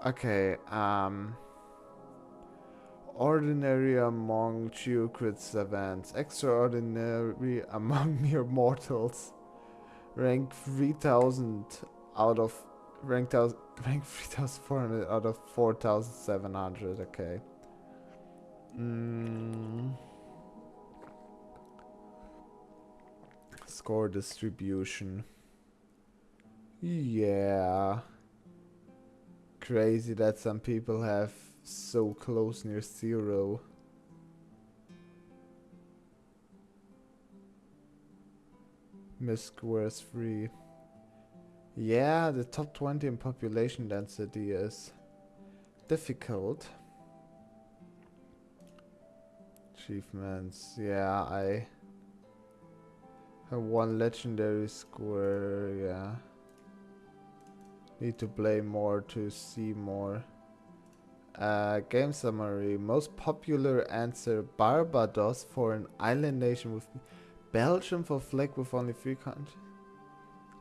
Speaker 1: Okay, ordinary among geocrit savants, extraordinary among mere mortals. Rank 3000 out of rank 3400 out of 4700. Okay. Score distribution. Yeah. Crazy that some people have so close near 0. Miss squares 3. Yeah, the top 20 in population density is difficult. Achievements. Yeah, I have 1 legendary square. Yeah. Need to play more to see more. Game summary. Most popular answer: Barbados for an island nation with Belgium for flag with only 3 countries.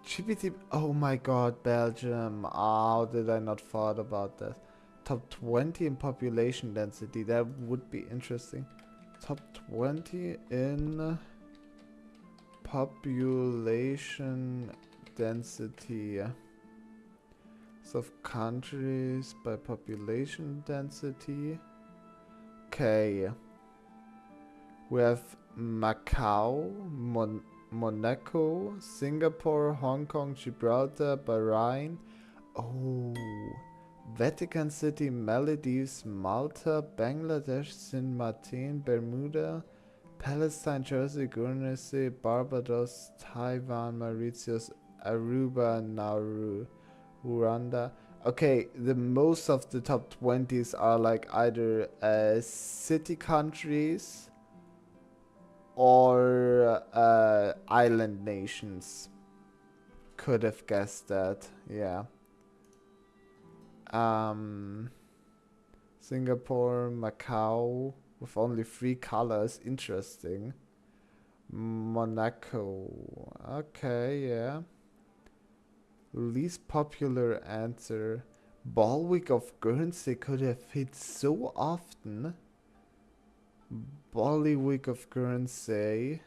Speaker 1: GPT. Oh my god, Belgium. How did I not thought about that? Top 20 in population density. That would be interesting. Top 20 in population density. Of countries by population density. Okay. We have Macau, Monaco, Singapore, Hong Kong, Gibraltar, Bahrain. Oh. Vatican City, Maldives, Malta, Bangladesh, Saint Martin, Bermuda, Palestine, Jersey, Guernsey, Barbados, Taiwan, Mauritius, Aruba, Nauru. Rwanda. Okay, the most of the top 20s are like either city countries or island nations. Could have guessed that, yeah. Singapore, Macau with only 3 colors, interesting. Monaco, okay, yeah. Least popular answer. Balwick of Guernsey could have hit so often. Balwick of Guernsey.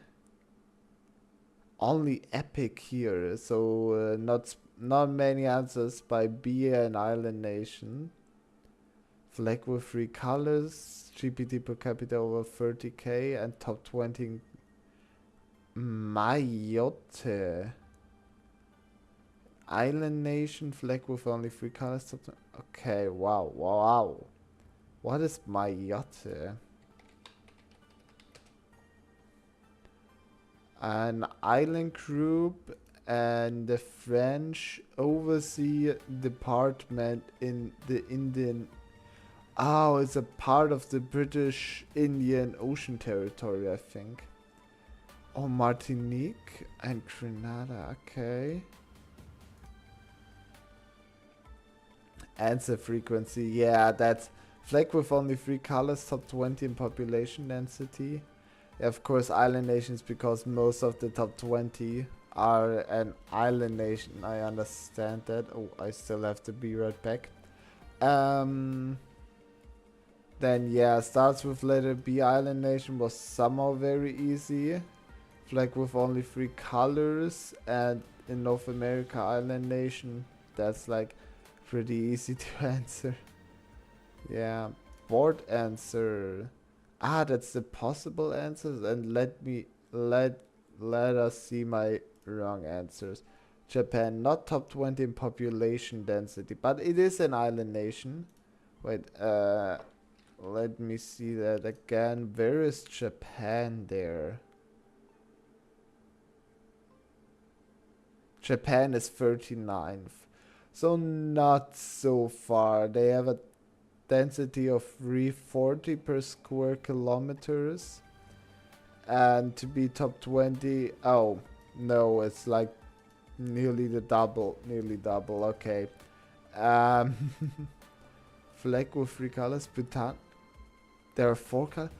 Speaker 1: Only epic here, so not many answers by B, an island nation. Flag with 3 colors. GPT per capita over 30k and top 20. Mayotte. Island nation, flag with only 3 colors. Okay, wow. What is Mayotte? An island group and the French oversea department in the Indian. Oh, it's a part of the British Indian Ocean Territory, I think. Oh, Martinique and Grenada, okay. Answer frequency, yeah, that's flag with only 3 colors, top 20 in population density. Yeah, of course, island nations, because most of the top 20 are an island nation. I understand that. Oh, I still have to be right back. Then yeah, starts with letter B. Island nation was somehow very easy. Flag with only 3 colors, and in North America, island nation, that's like pretty easy to answer. Yeah, board answer. Ah, that's the possible answers, and let us see my wrong answers. Japan, not top 20 in population density, but it is an island nation. Wait, let me see that again. Where is Japan there? Japan is 39th. So not so far. They have a density of 340 per square kilometers. And to be top 20, oh, no, it's like nearly the double, okay. Flag with 3 colors, Bhutan. There are 4 colors.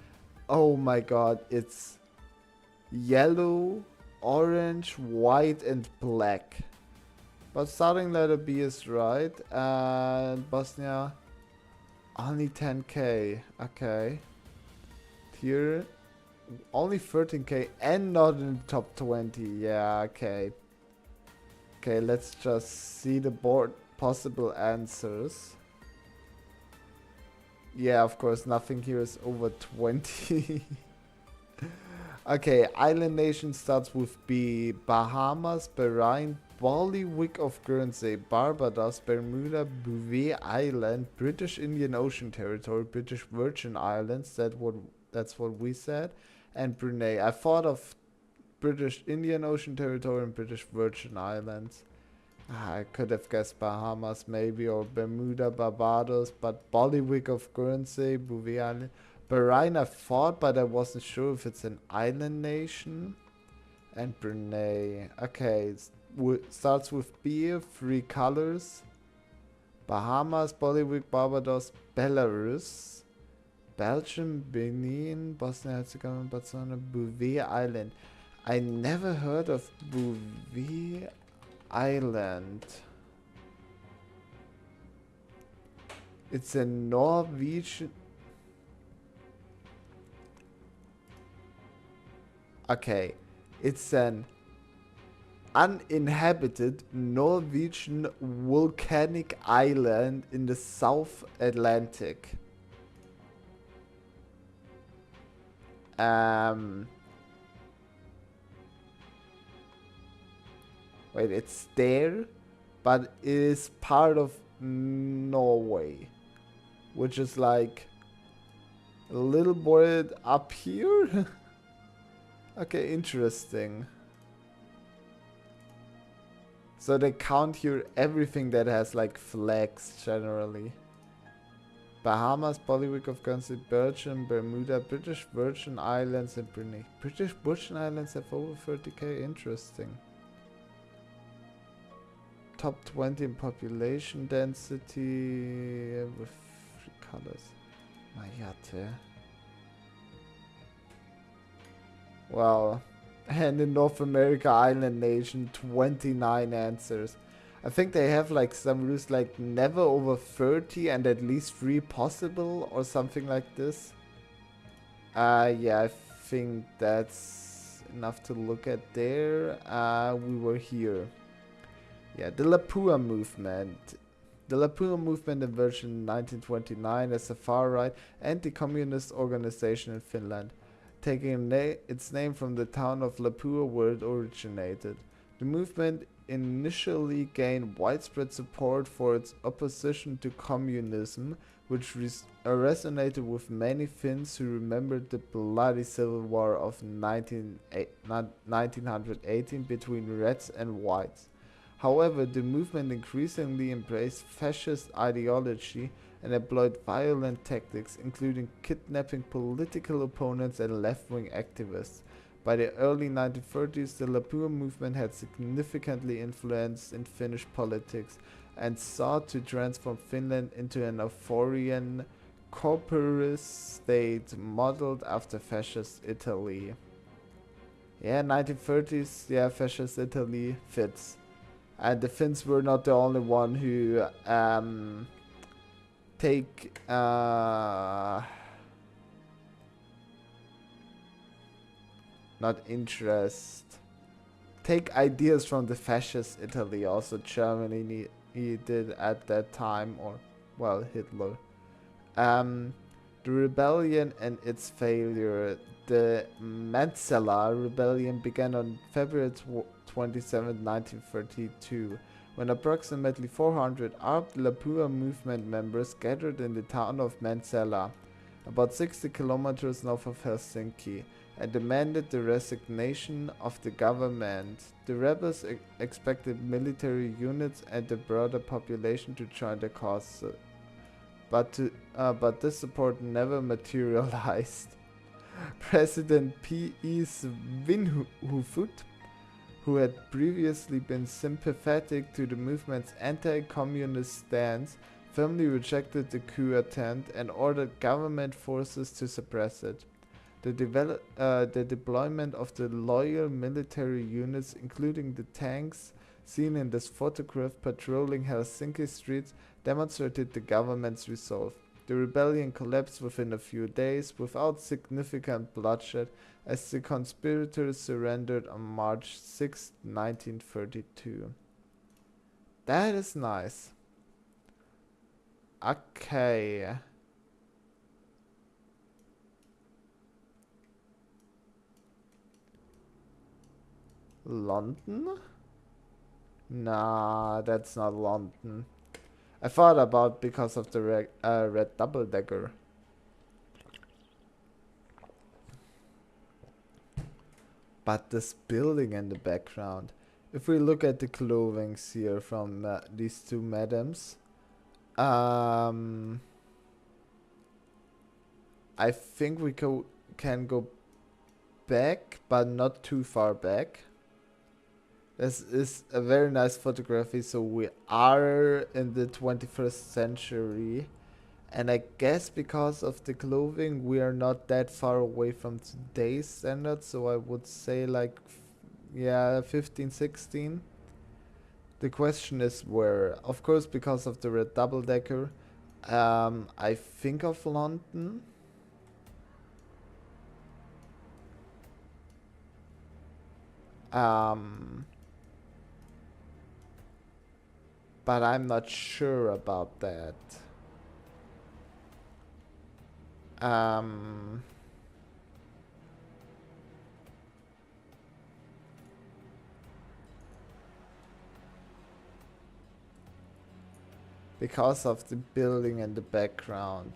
Speaker 1: Oh my god, it's yellow, orange, white, and black. But starting letter B is right. And Bosnia, only 10k. Okay. Here, only 13k and not in the top 20. Yeah, okay. Okay, let's just see the board possible answers. Yeah, of course, nothing here is over 20. Okay, island nation starts with B. Bahamas, Bahrain, Baliwick of Guernsey, Barbados, Bermuda, Bouvet Island, British Indian Ocean Territory, British Virgin Islands, that's what we said, and Brunei. I thought of British Indian Ocean Territory and British Virgin Islands. I could have guessed Bahamas maybe, or Bermuda, Barbados, but Baliwick of Guernsey, Bouvet Island. Bahrain I thought, but I wasn't sure if it's an island nation. And Brunei. Okay, starts with B, 3 colors. Bahamas, Baliwick, Barbados, Belarus, Belgium, Benin, Bosnia-Herzegovina, Botswana, Bouvet Island. I never heard of Bouvet Island. It's a Norwegian. Okay, it's an uninhabited Norwegian volcanic island in the South Atlantic. Wait, it's there, but it is part of Norway, which is like a little bit up here. Okay, interesting. So they count here everything that has like flags generally. Bahamas, Baliwick of Guernsey, Belgium, Bermuda, British Virgin Islands, and Brunei. British Virgin Islands have over 30k. Interesting. Top 20 in population density with 3 colors. Mayate. Well, and in North America, island nation, 29 answers. I think they have like some rules like never over 30 and at least 3 possible or something like this. Yeah, I think that's enough to look at there. We were here. Yeah, the Lapua movement. The Lapua movement emerged in 1929 as a far-right anti-communist organization in Finland, taking its name from the town of Lapua where it originated. The movement initially gained widespread support for its opposition to communism, which resonated with many Finns who remembered the bloody civil war of 1918 between Reds and Whites. However, the movement increasingly embraced fascist ideology and employed violent tactics, including kidnapping political opponents and left-wing activists. By the early 1930s, the Lapua movement had significantly influenced in Finnish politics and sought to transform Finland into an Austrian corporatist state modeled after fascist Italy. Yeah, 1930s, yeah, fascist Italy fits. And the Finns were not the only one who take not interest, take ideas from the fascist Italy. Also Germany he did at that time, or well, Hitler. The rebellion and its failure. The Mansala rebellion began on February 27, 1932, when approximately 400 armed Lapua movement members gathered in the town of Mäntsälä, about 60 kilometers north of Helsinki, and demanded the resignation of the government. The rebels expected military units and the broader population to join the cause, but this support never materialized. President P.E. Svinhufvud, who had previously been sympathetic to the movement's anti-communist stance, firmly rejected the coup attempt and ordered government forces to suppress it. The deployment of the loyal military units, including the tanks seen in this photograph patrolling Helsinki streets, demonstrated the government's resolve. The rebellion collapsed within a few days without significant bloodshed as the conspirators surrendered on March 6, 1932. That is nice. Okay. London? Nah, that's not London. I thought about because of the red double-decker. But this building in the background. If we look at the clothing here from these two madams, I think we can go back, but not too far back. This is a very nice photography, so we are in the 21st century. And I guess because of the clothing, we are not that far away from today's standards. So I would say like, yeah, 15, 16. The question is where. Of course, because of the red double-decker, I think of London. But I'm not sure about that. Because of the building in the background.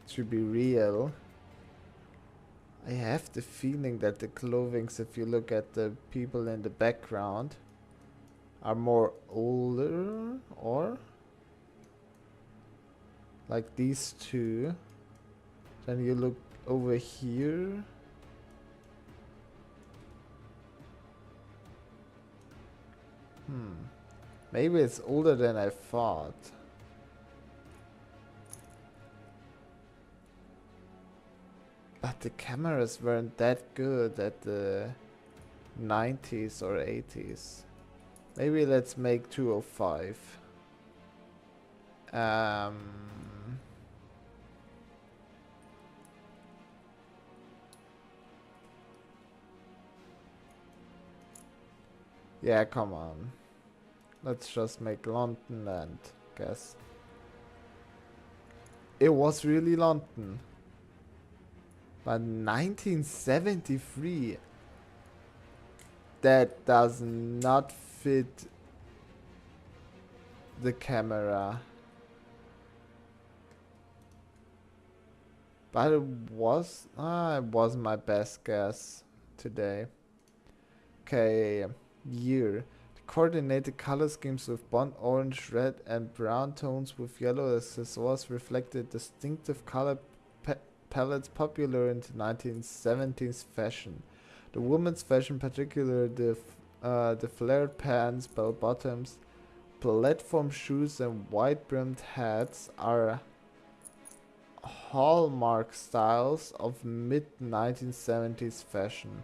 Speaker 1: To be real, I have the feeling that the clothings, if you look at the people in the background, are more older, or like these two. Then you look over here. Maybe it's older than I thought. But the cameras weren't that good at the 90s or 80s. Maybe let's make 205. Yeah, come on. Let's just make London and guess. It was really London. But 1973, that does not fit the camera. But it was my best guess today. Okay, year. The coordinated color schemes with burnt orange, red and brown tones with yellow accessories reflected distinctive color palettes popular in the 1970s fashion. The women's fashion, particularly the flared pants, bell bottoms, platform shoes and wide-brimmed hats, are hallmark styles of mid-1970s fashion.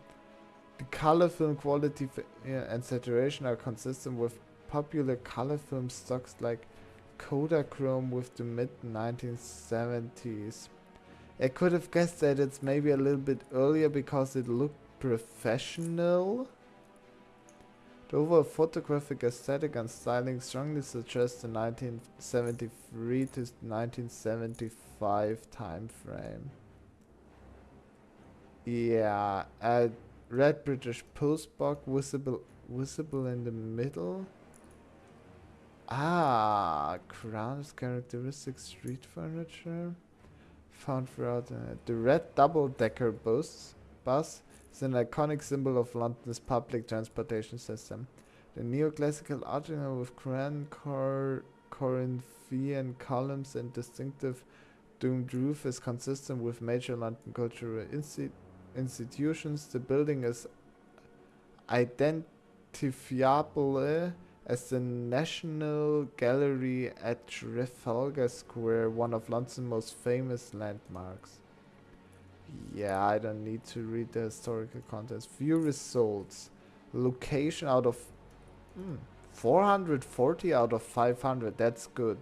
Speaker 1: The color film quality and saturation are consistent with popular color film stocks like Kodachrome with the mid-1970s. I could have guessed that it's maybe a little bit earlier because it looked professional. The overall photographic aesthetic and styling strongly suggests the 1973 to 1975 time frame. Yeah, a red British postbox visible in the middle. Ah, crown is characteristic street furniture found throughout the red double-decker bus is an iconic symbol of London's public transportation system. The neoclassical architecture with grand Corinthian columns and distinctive domed roof is consistent with major London cultural institutions. The building is identifiable as the National Gallery at Trafalgar Square, one of London's most famous landmarks. Yeah, I don't need to read the historical context. View results. Location out of 440 out of 500. That's good.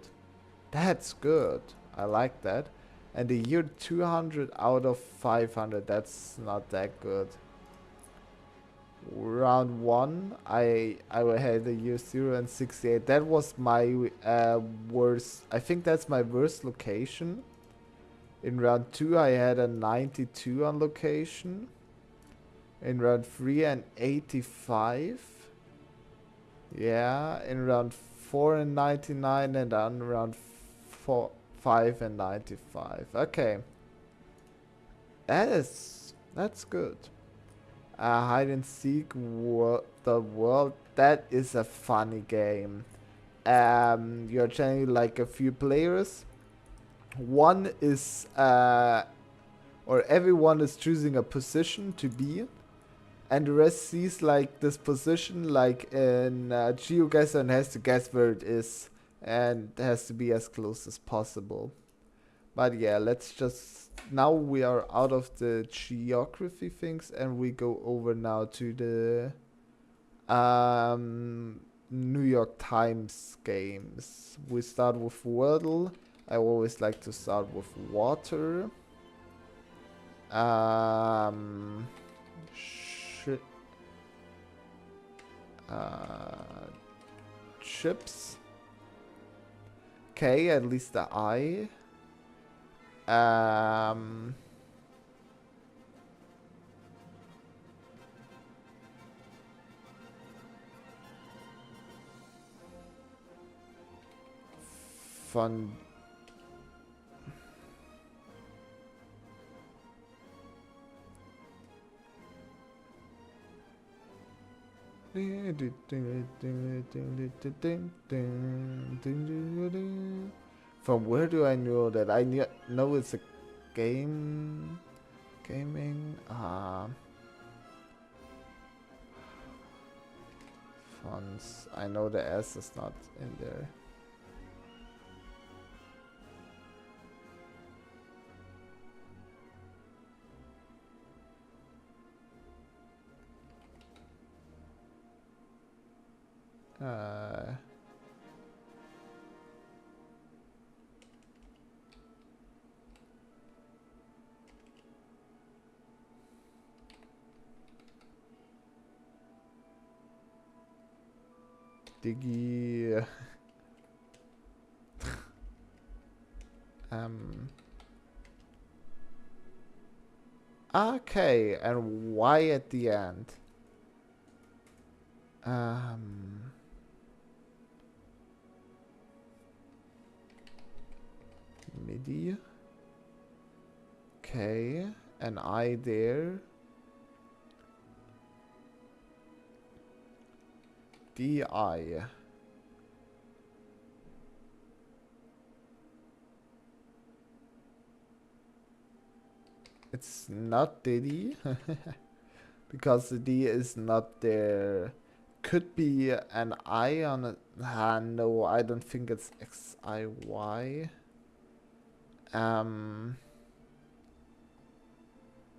Speaker 1: That's good. I like that. And the year 200 out of 500. That's not that good. Round 1, I had the year 0 and 68. That was my worst. I think that's my worst location. In round 2, I had a 92 on location. In round 3, an 85. Yeah, in round 4 and 99, and on round 5 and 95. Okay. That's good. Hide and seek the world. That is a funny game. You're generally like a few players. One is or everyone is choosing a position to be, and the rest sees like this position like in GeoGuessr and has to guess where it is, and it has to be as close as possible. But yeah, let's just, now we are out of the geography things and we go over now to the New York Times games. We start with Wordle. I always like to start with water. Chips. Okay, at least the I. Fun. From where do I know that? I know it's a gaming. Fonts. I know the S is not in there. Diggy. Okay, and why at the end? MIDI. Okay, an I there. DI. It's not Diddy. Because the D is not there. Could be an I on it. No, I don't think it's XIY.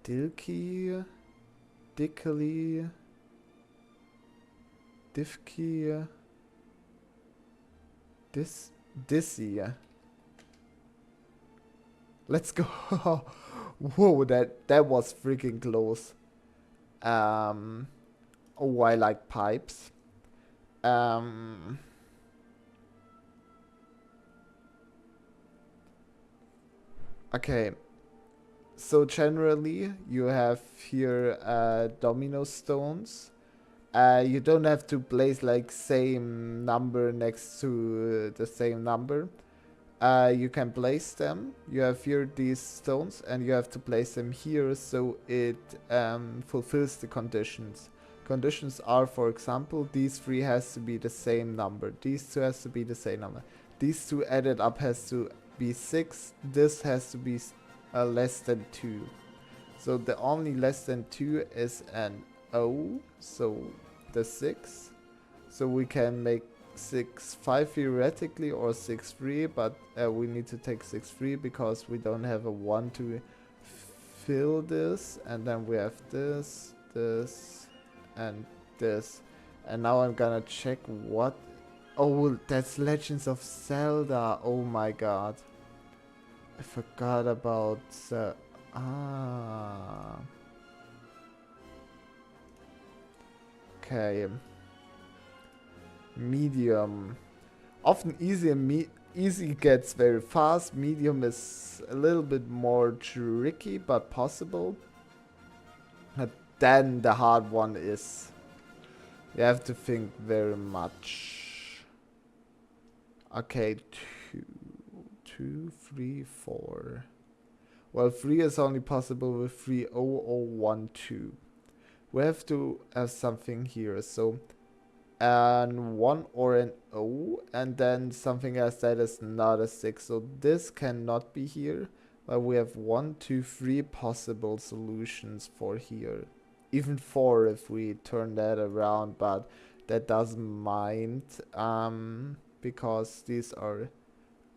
Speaker 1: Dilky. Dickly. Diffkey. Dizzy. Let's go. Whoa, that was freaking close. Oh, I like pipes. Um, okay, so generally you have here domino stones. You don't have to place like same number next to the same number. You can place them. You have here these stones and you have to place them here so it fulfills the conditions. Conditions are, for example, these three has to be the same number. These two has to be the same number. These two added up has to be 6. This has to be less than 2. So the only less than 2 is an O, so the 6. So we can make 6-5 theoretically or 6-3, but we need to take 6-3 because we don't have a 1 to fill this. And then we have this, this, and this. And now I'm gonna check what... Oh, that's Legends of Zelda. Oh my god. I forgot about... Okay. Medium. Often easy gets very fast. Medium is a little bit more tricky, but possible. But then the hard one is... You have to think very much. Okay, 2, 3, 4. Well, 3 is only possible with 3, 0, 1, 2. We have to have something here. So, an 1 or an O, and then something else that is not a 6. So this cannot be here. But we have 1, 2, 3 possible solutions for here. Even 4 if we turn that around, but that doesn't mind. Because these are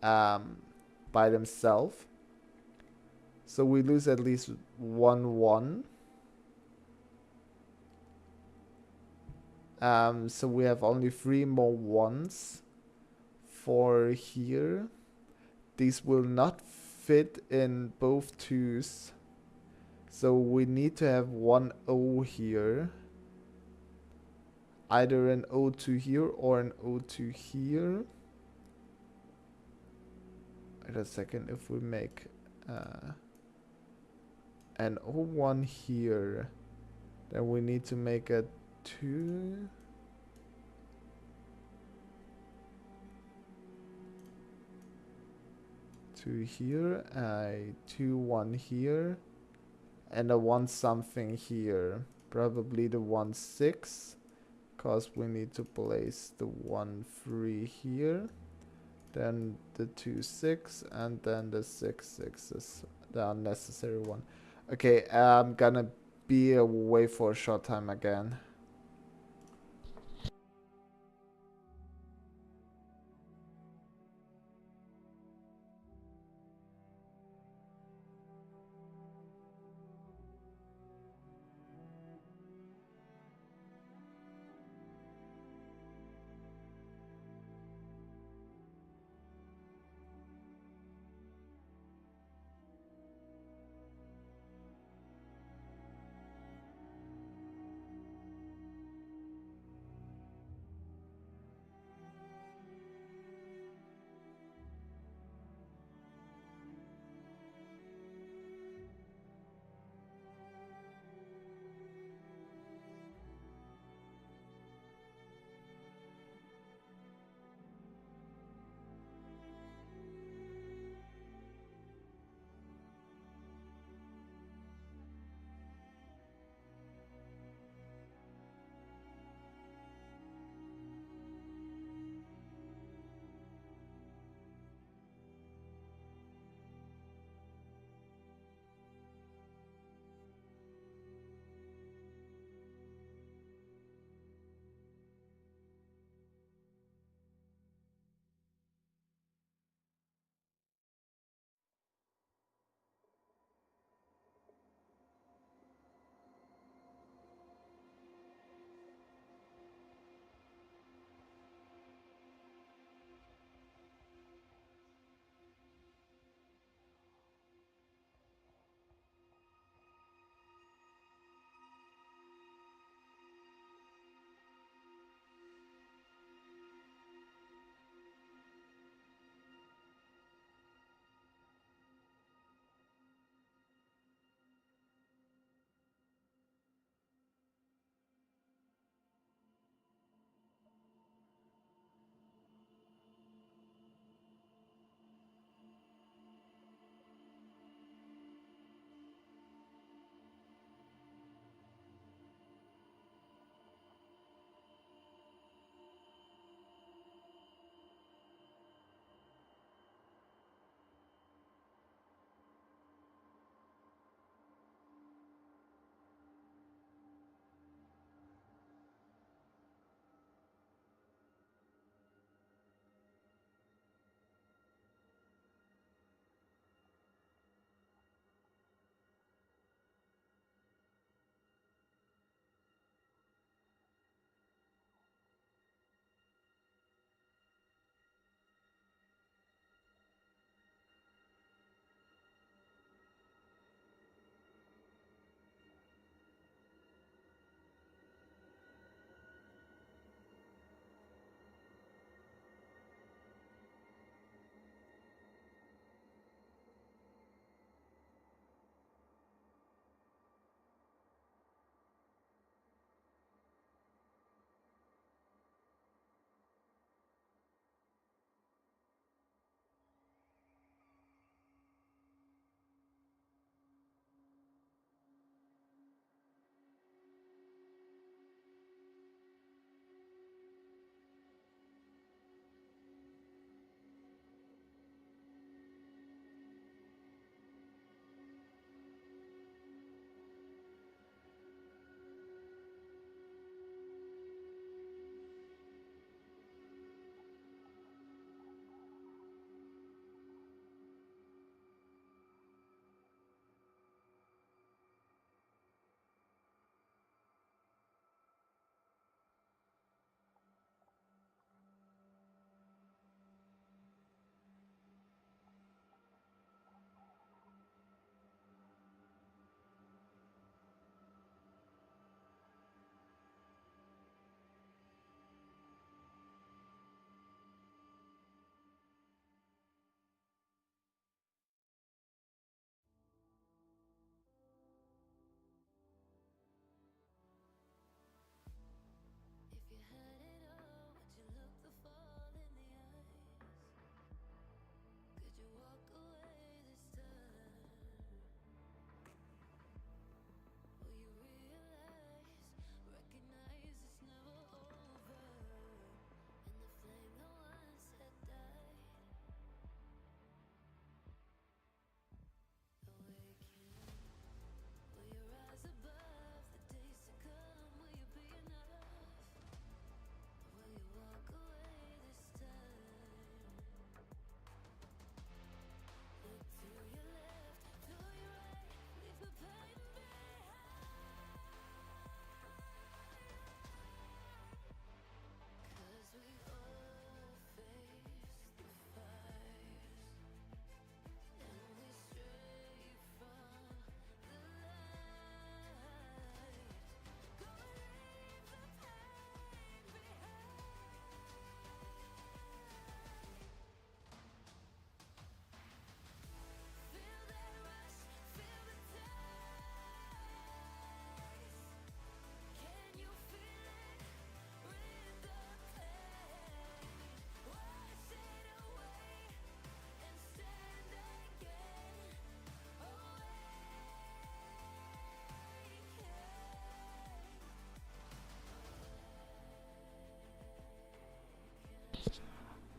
Speaker 1: by themselves. So we lose at least 1, 1. So we have only 3 more 1s for here. These will not fit in both 2s. So we need to have 1 O here. Either an O2 here or an O2 here. Wait a second, if we make an O1 here, then we need to make a 2. Here, a 2, 1 here, and a 1 something here. Probably the 1, 6, because we need to place the 1, 3 here. Then the 2, 6, and then the 6, 6 is the unnecessary one. Okay, I'm gonna be away for a short time again.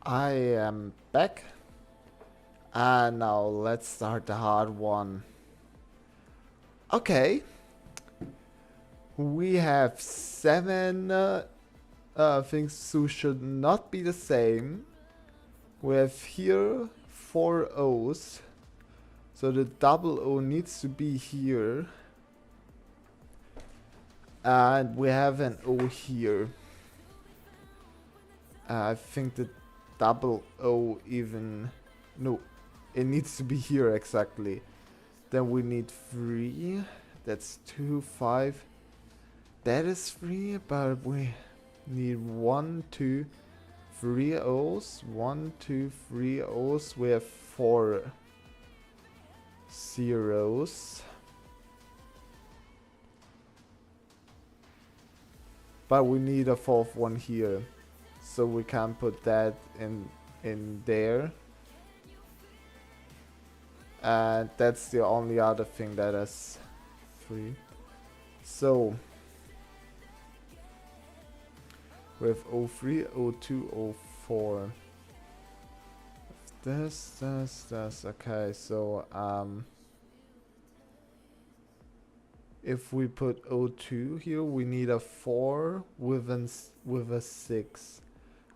Speaker 1: I am back. And now let's start the hard one. Okay. We have 7 things who should not be the same. We have here 4 O's. So the double O needs to be here. And we have an O here. I think the double O even... No, it needs to be here exactly. Then we need 3. That's 2, 5. That is 3, but we need 1, 2, 3 O's. 1, 2, 3 O's. We have 4 zeros. But we need a 4th one here. So we can put that in there. And that's the only other thing that is 3. So we have O3, O2, O4. This. Okay, so if we put O2 here, we need a 4 with a 6.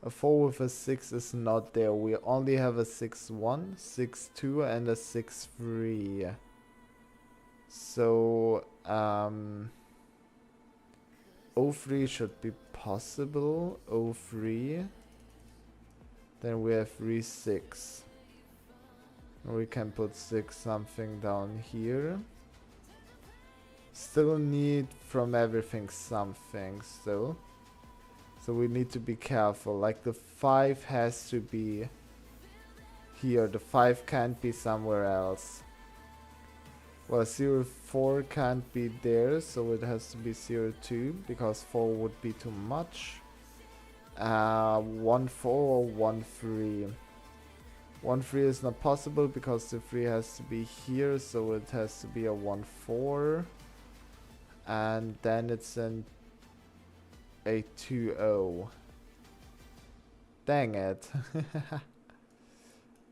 Speaker 1: A 4 with a 6 is not there. We only have a 6-1, 6-2, and a 6-3. So O3 should be possible. O3. Then we have 3-6. We can put 6 something down here. Still need from everything something still. So we need to be careful. Like the 5 has to be here. The 5 can't be somewhere else. Well, 0-4 can't be there, so it has to be 0-2 because 4 would be too much. 1-4 or 1-3. 1-3 is not possible because the 3 has to be here, so it has to be a 1-4. And then it's an a 2-0. Dang it.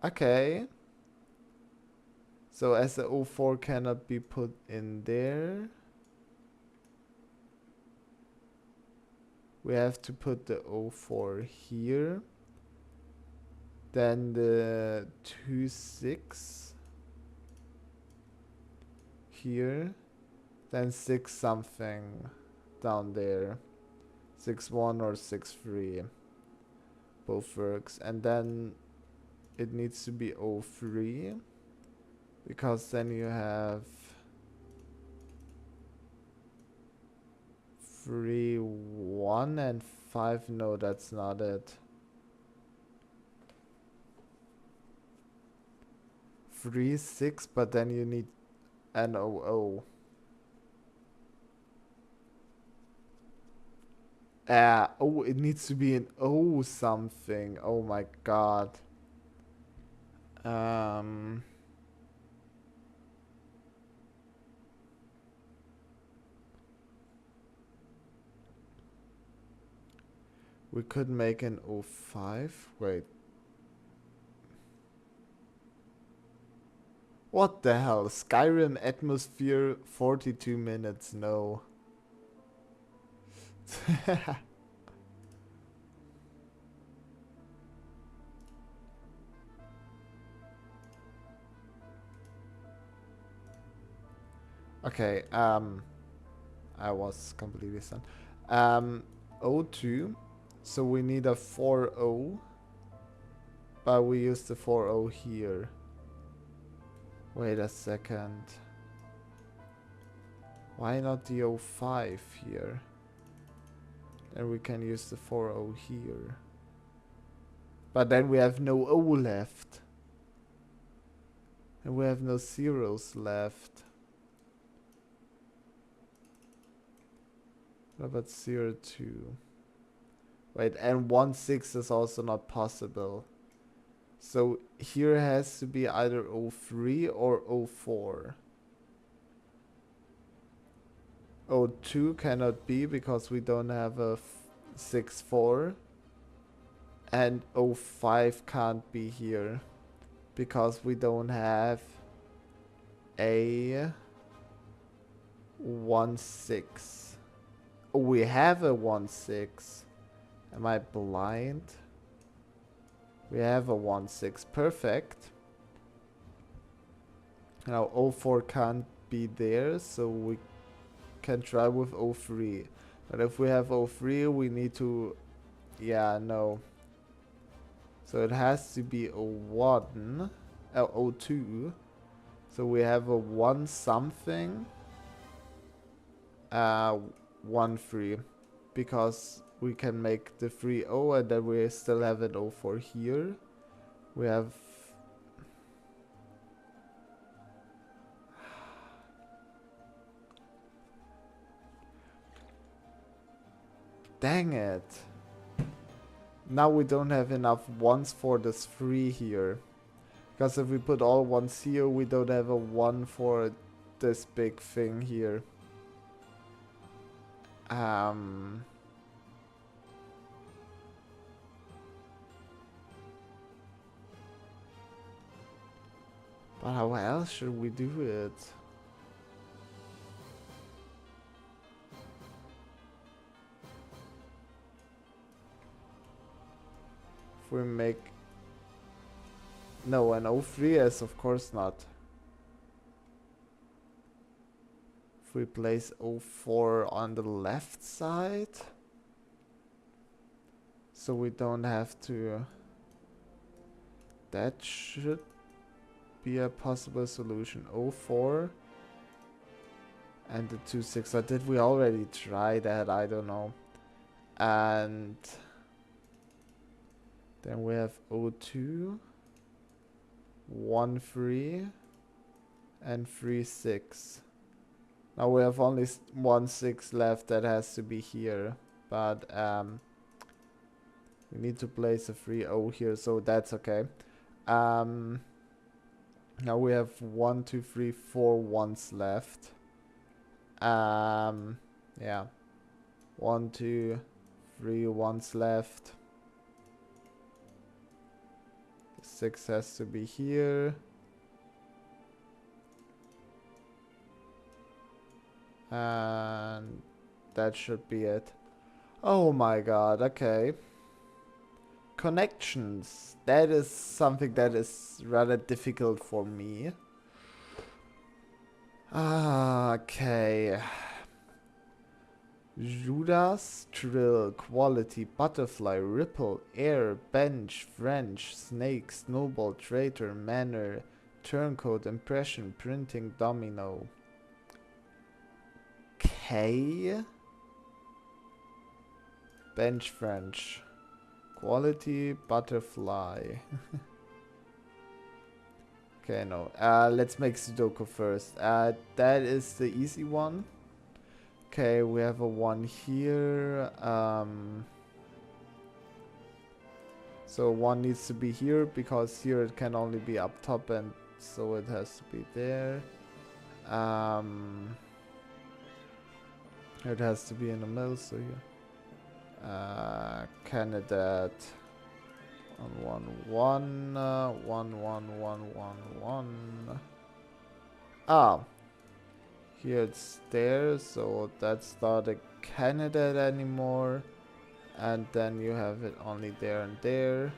Speaker 1: Okay. So as the O4 cannot be put in there, we have to put the O4 here. Then the 2-6 here. Then 6 something down there. 6-1 or 6-3. Both works. And then it needs to be O3. Because then you have 3-1 and 5. No, that's not it. 3-6, but then you need an O-O. Oh, it needs to be an O something. Oh my god. We could make an O5. Wait. What the hell? Skyrim atmosphere 42 minutes. No. Okay, I was completely stunned. O2. So we need a 4-0. But we use the 4-0 here. Wait a second. Why not the O5 here? And we can use the 4-0 here. But then we have no O left. And we have no zeros left. What about 0-2? Wait, and 1-6 is also not possible. So here has to be either O3 or O4. O2 cannot be because we don't have a 6-4. And O5 can't be here because we don't have a 1-6. Oh, we have a 1-6. Am I blind? We have a 1-6. Perfect. Now O4 can't be there, so we can try with O3. But if we have O3, we need to... Yeah, no. So it has to be O1, O2. So we have a 1 something, 1-3, because we can make the 3-0 and then we still have an O4 here. We have... Dang it. Now we don't have enough ones for this 3 here. Because if we put all ones here, we don't have a 1 for this big thing here. But how else should we do it? If we make... No, an O3S, of course not. If we place O4 on the left side, so we don't have to... That should be a possible solution. O4 and the 2-6. Or did we already try that? I don't know. And then we have O2, 1-3, and 3-6. Now we have only 1-6 left that has to be here, but we need to place a 3-0 here, so that's okay. Now we have 1, 2, 3, 4 ones left. Yeah, 1, 2, 3 ones left. 6 has to be here. And that should be it. Oh my god, okay. Connections. That is something that is rather difficult for me. Okay. Judas, Trill, Quality, Butterfly, Ripple, Air, Bench, French, Snake, Snowball, Traitor, Manner, Turncoat, Impression, Printing, Domino. K. Bench, French. Quality, Butterfly. Okay, no. Let's make Sudoku first. That is the easy one. Okay, we have a 1 here. So 1 needs to be here because here it can only be up top, and so it has to be there. It has to be in the middle, so here. Candidate on 1 1 1 1 1 1 1. Ah. Here it's there, so that's not a candidate anymore. And then you have it only there and there.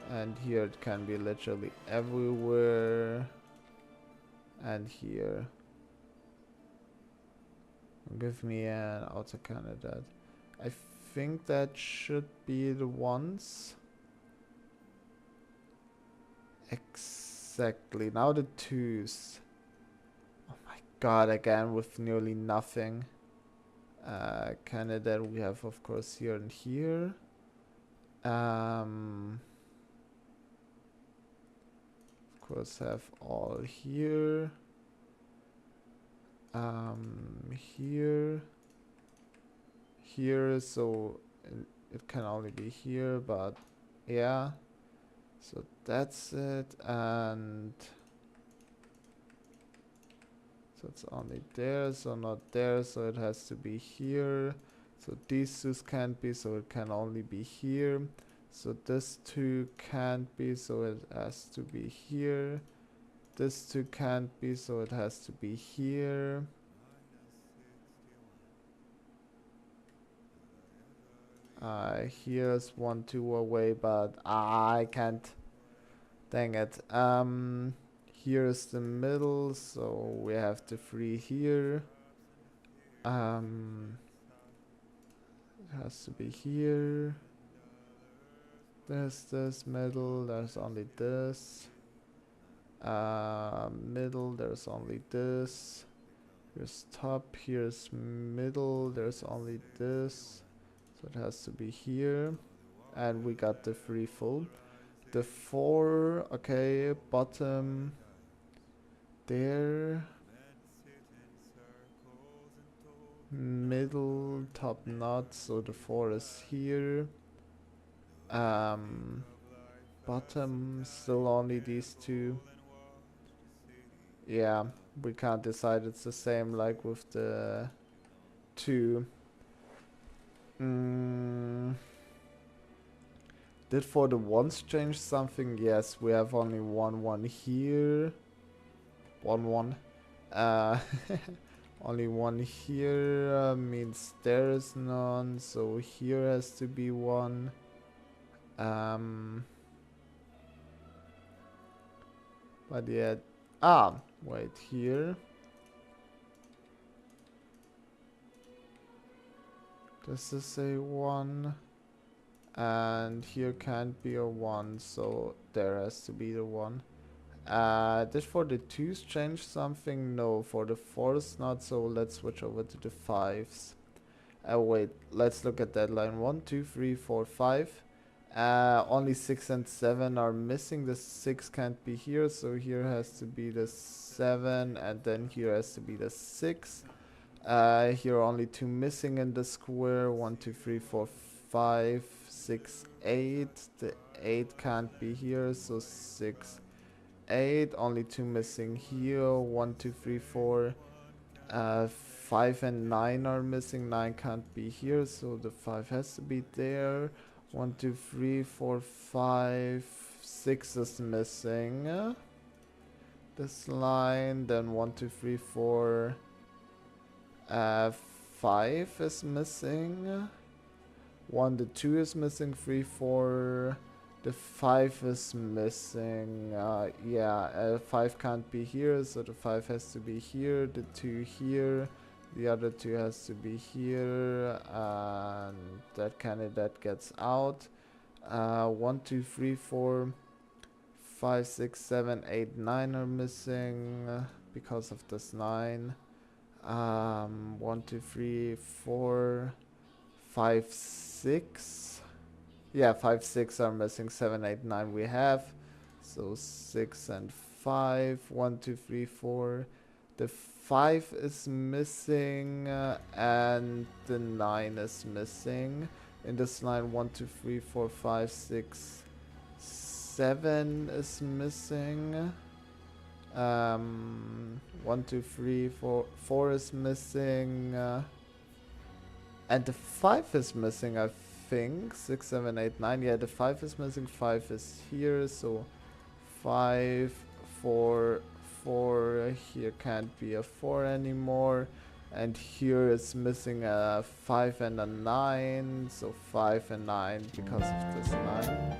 Speaker 1: And here it can be literally everywhere. And here. Give me an auto candidate. I think that should be the ones. Exactly. Now the 2s. God, again with nearly nothing. Candidate we have of course here and here. Of course have all here. Here, so it can only be here, but yeah. So that's it, and so it's only there, so not there, so it has to be here. So these two can't be, so it can only be here. So this 2 can't be, so it has to be here. This 2 can't be, so it has to be here. Here's 1, 2 away, but I can't. Dang it. Here's the middle, so we have the 3 here. It has to be here. There's this middle, there's only this. Middle, there's only this. Here's top, here's middle, there's only this. So it has to be here. And we got the 3 full. The 4, okay, bottom there. Middle, top not, so the 4 is here. Bottom, still only these 2. Yeah, we can't decide, it's the same like with the 2. Did for the ones change something? Yes, we have only 1 1 here. 1 1. Only 1 here means there is none, so here has to be 1. But yeah, wait, here. Does this say 1? And here can't be a 1, so there has to be the 1. Did for the 2s change something? No, for the 4s not, so let's switch over to the 5s. Wait, let's look at that line. 1, 2, 3, 4, 5. Only 6 and 7 are missing. The 6 can't be here, so here has to be the 7, and then here has to be the 6. Here are only 2 missing in the square. 1, 2, 3, 4, 5, 6, 8. The 8 can't be here, so 6, 8. Only 2 missing here. 1, 2, 3, 4. 5 and 9 are missing. 9 can't be here, so the 5 has to be there. 1, 2, 3, 4, 5. 6 is missing. This line. Then 1, 2, 3, 4. 5 is missing. 1, the 2 is missing. 3, 4. The 5 is missing. 5 can't be here, so the 5 has to be here. The 2 here. The other 2 has to be here. And that candidate gets out. 1, 2, 3, 4. 5, 6, 7, 8, 9 are missing because of this 9. 1, 2, 3, 4, 5, 6. Yeah, 5, 6 are missing. 7, 8, 9 we have. So 6 and 5. 1, 2, 3, 4. The 5 is missing and the 9 is missing. In this line, 1, 2, 3, 4, 5, 6, 7 is missing. 1, 2, 3, 4, 4 is missing. And the 5 is missing, I think. 6, 7, 8, 9. Yeah, the 5 is missing. 5 is here, so 5, 4, 4. Here can't be a 4 anymore. And here is missing a 5 and a 9. So 5 and 9 because of this 9.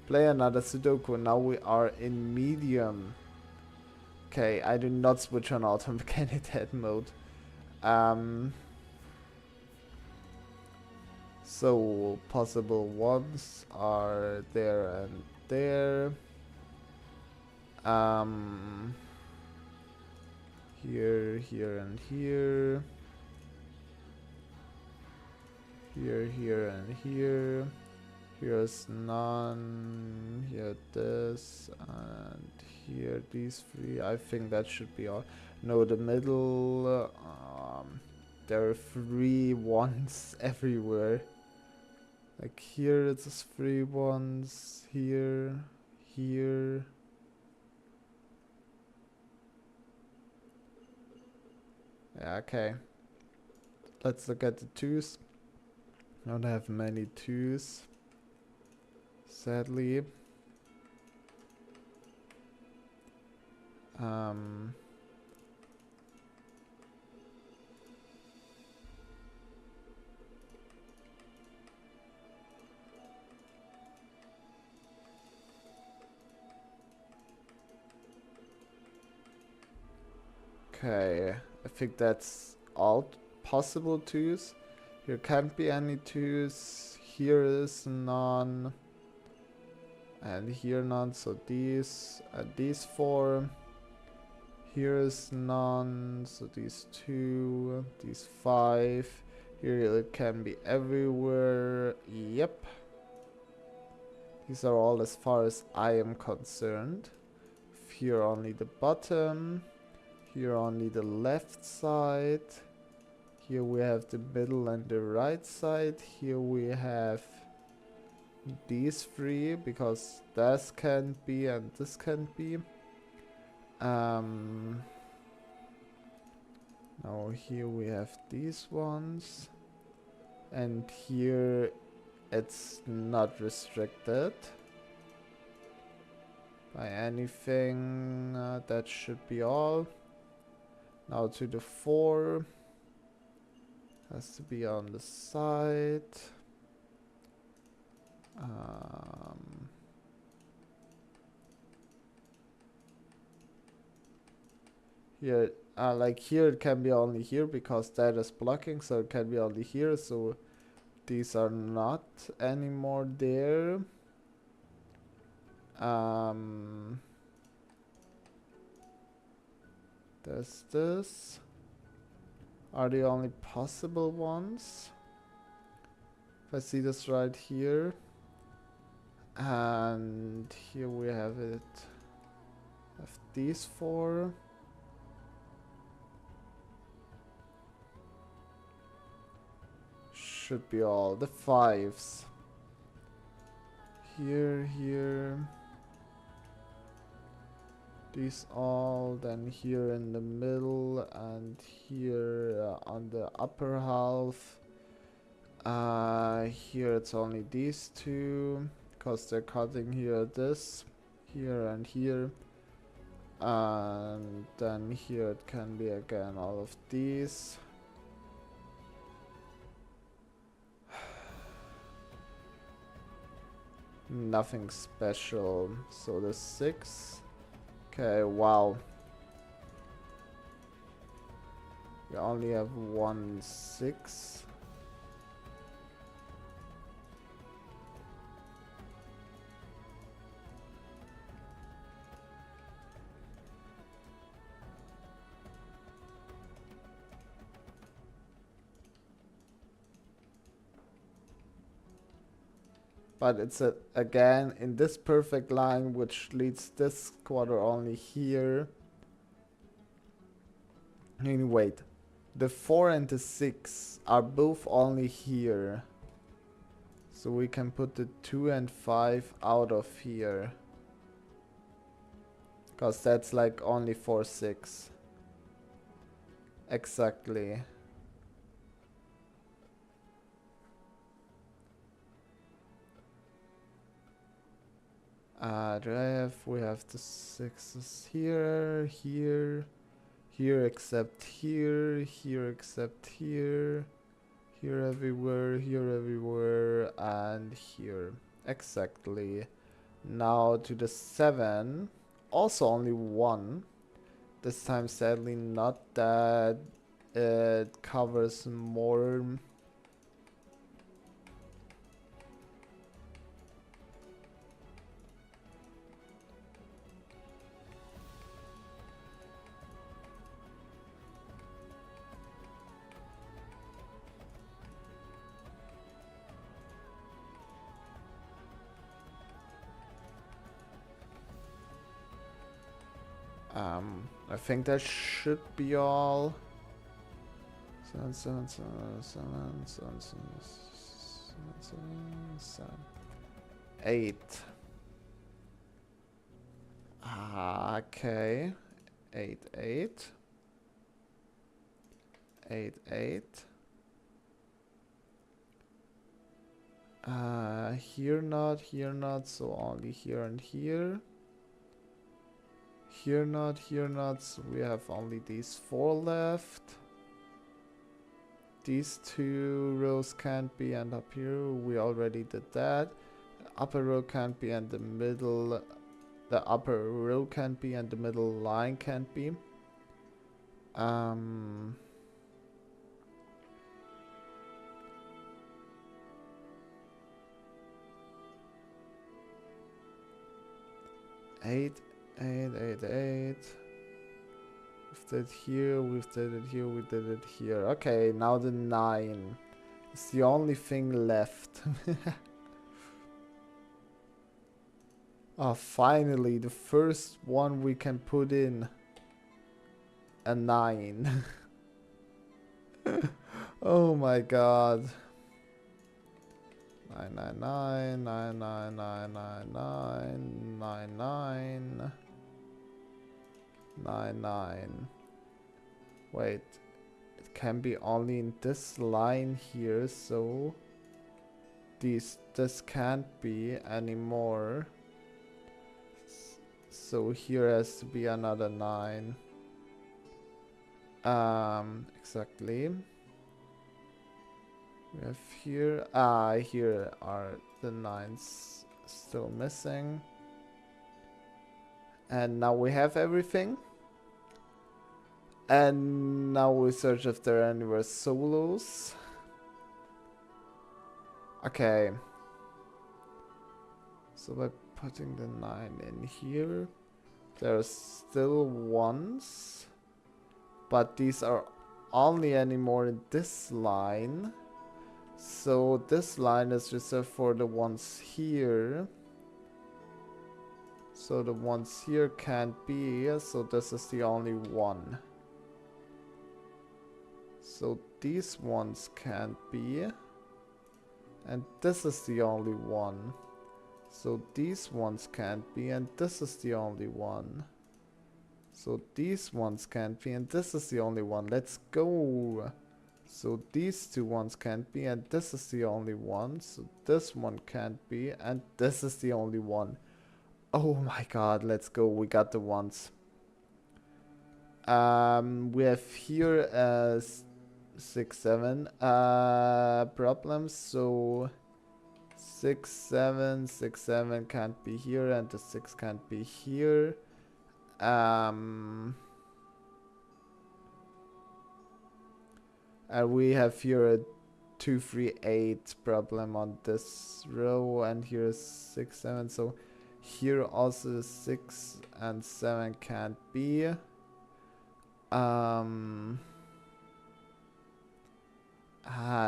Speaker 1: Play another Sudoku. Now we are in medium. Okay, I do not switch on auto candidate mode. So possible ones are there and there. Here, here, and here. Here, here, and here. Here's none. Here, this, and here, these 3. I think that should be all. No, the middle. There are 3 ones everywhere. Like here, it's 3 ones. Here, here. Yeah, okay. Let's look at the 2s. Don't have many twos, sadly. Okay, I think that's all possible twos. Here can't be any twos. Here is none. And here none, so these and these four. Here is none, so these two, these five. Here it can be everywhere. Yep. These are all as far as I am concerned. Here only the bottom. Here only the left side. Here we have the middle and the right side. Here we have these three, because this can't be and this can't be. Now here we have these ones. And here it's not restricted by anything. That should be all. Now to the 4. Has to be on the side. Here, like here it can be only here because that is blocking, so it can be only here, so these are not anymore there. There's this. Are the only possible ones. If I see this right here. And here we have it. Have these 4. Should be all the 5s. Here, here. These all, then here in the middle, and here on the upper half. Here it's only these 2, because they're cutting here this, here and here. And then here it can be again all of these. Nothing special. So the 6. Okay, wow. We only have 1 6. But it's again in this perfect line which leads this quarter only here. Wait, the 4 and the 6 are both only here. So we can put the 2 and 5 out of here. Because that's like only 4 6. Exactly. We have the 6s here, here, here except here, here except here, here everywhere, and here. Exactly. Now to the 7, also only 1. This time sadly not that it covers more. I think that should be all. 7, 7, 7, 7, 7, 7, 7, 8. Okay. 8, 8. 8, 8. Here not, so only here and here. Here not, so we have only these 4 left. These 2 rows can't be, and up here we already did that. Upper row can't be, and the middle, the upper row can't be, and the middle line can't be. 8, 8, 8, 8. We've did here, we've did it here, we did it here. Okay, now the 9. It's the only thing left. Oh, finally, the first one we can put in. A 9. Oh my god. 999, 99999, 99, 99. Wait, it can be only in this line here, so this can't be anymore. So here has to be another 9. Exactly. We have here, here are the 9s still missing. And now we have everything. And now we search if there are anywhere solos. Okay. So by putting the 9 in here, there are still 1s. But these are only anymore in this line. So this line is reserved for the ones here. So the ones here can't be, so this is the only one. So these ones can't be. And this is the only one. So these ones can't be, and this is the only one. So these ones can't be, and this is the only one. Let's go! So these 2 ones can't be, and this is the only one. So this one can't be, and this is the only one. Oh my god, let's go. We got the ones. We have here 6, 7 problems. So 6, 7, 6, 7 can't be here, and the 6 can't be here. And we have here a 2, 3, 8 problem on this row, and here is 6, 7. So here also 6 and 7 can't be.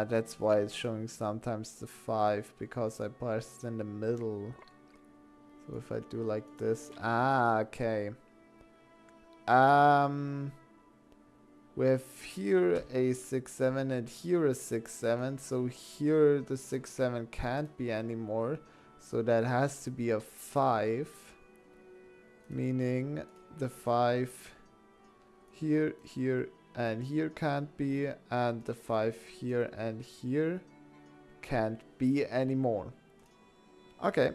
Speaker 1: That's why it's showing sometimes the 5, because I pressed in the middle. So if I do like this, okay. We have here a 6, 7 and here a 6, 7. So here the 6, 7 can't be anymore. So that has to be a 5. Meaning the 5 here, here and here can't be. And the 5 here and here can't be anymore. Okay.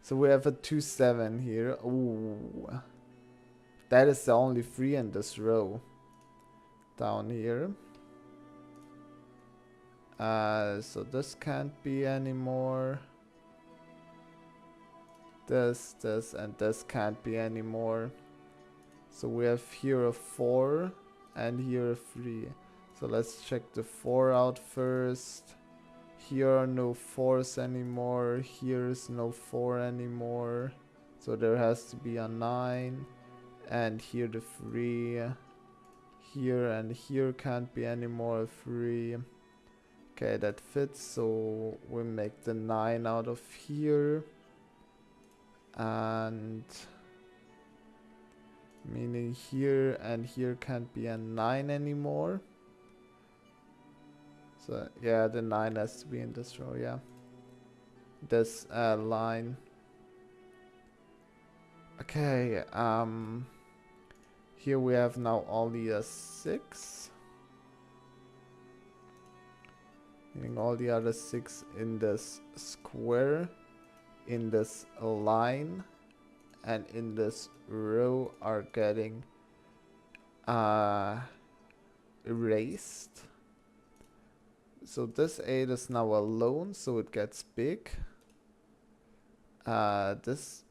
Speaker 1: So we have a 2, 7 here. Ooh. That is the only 3 in this row. Down here. So this can't be anymore. This, and this can't be anymore. So we have here a 4 and here a 3. So let's check the 4 out first. Here are no 4s anymore. Here's no 4 anymore. So there has to be a 9. And here the 3. Here and here can't be any more 3. Okay, that fits. So we make the 9 out of here. And meaning here and here can't be a 9 anymore. So yeah, the 9 has to be in this row, yeah. This line. Okay, here we have now only a 6. Meaning all the other 6 in this square, in this line, and in this row are getting erased. So this 8 is now alone, so it gets big. This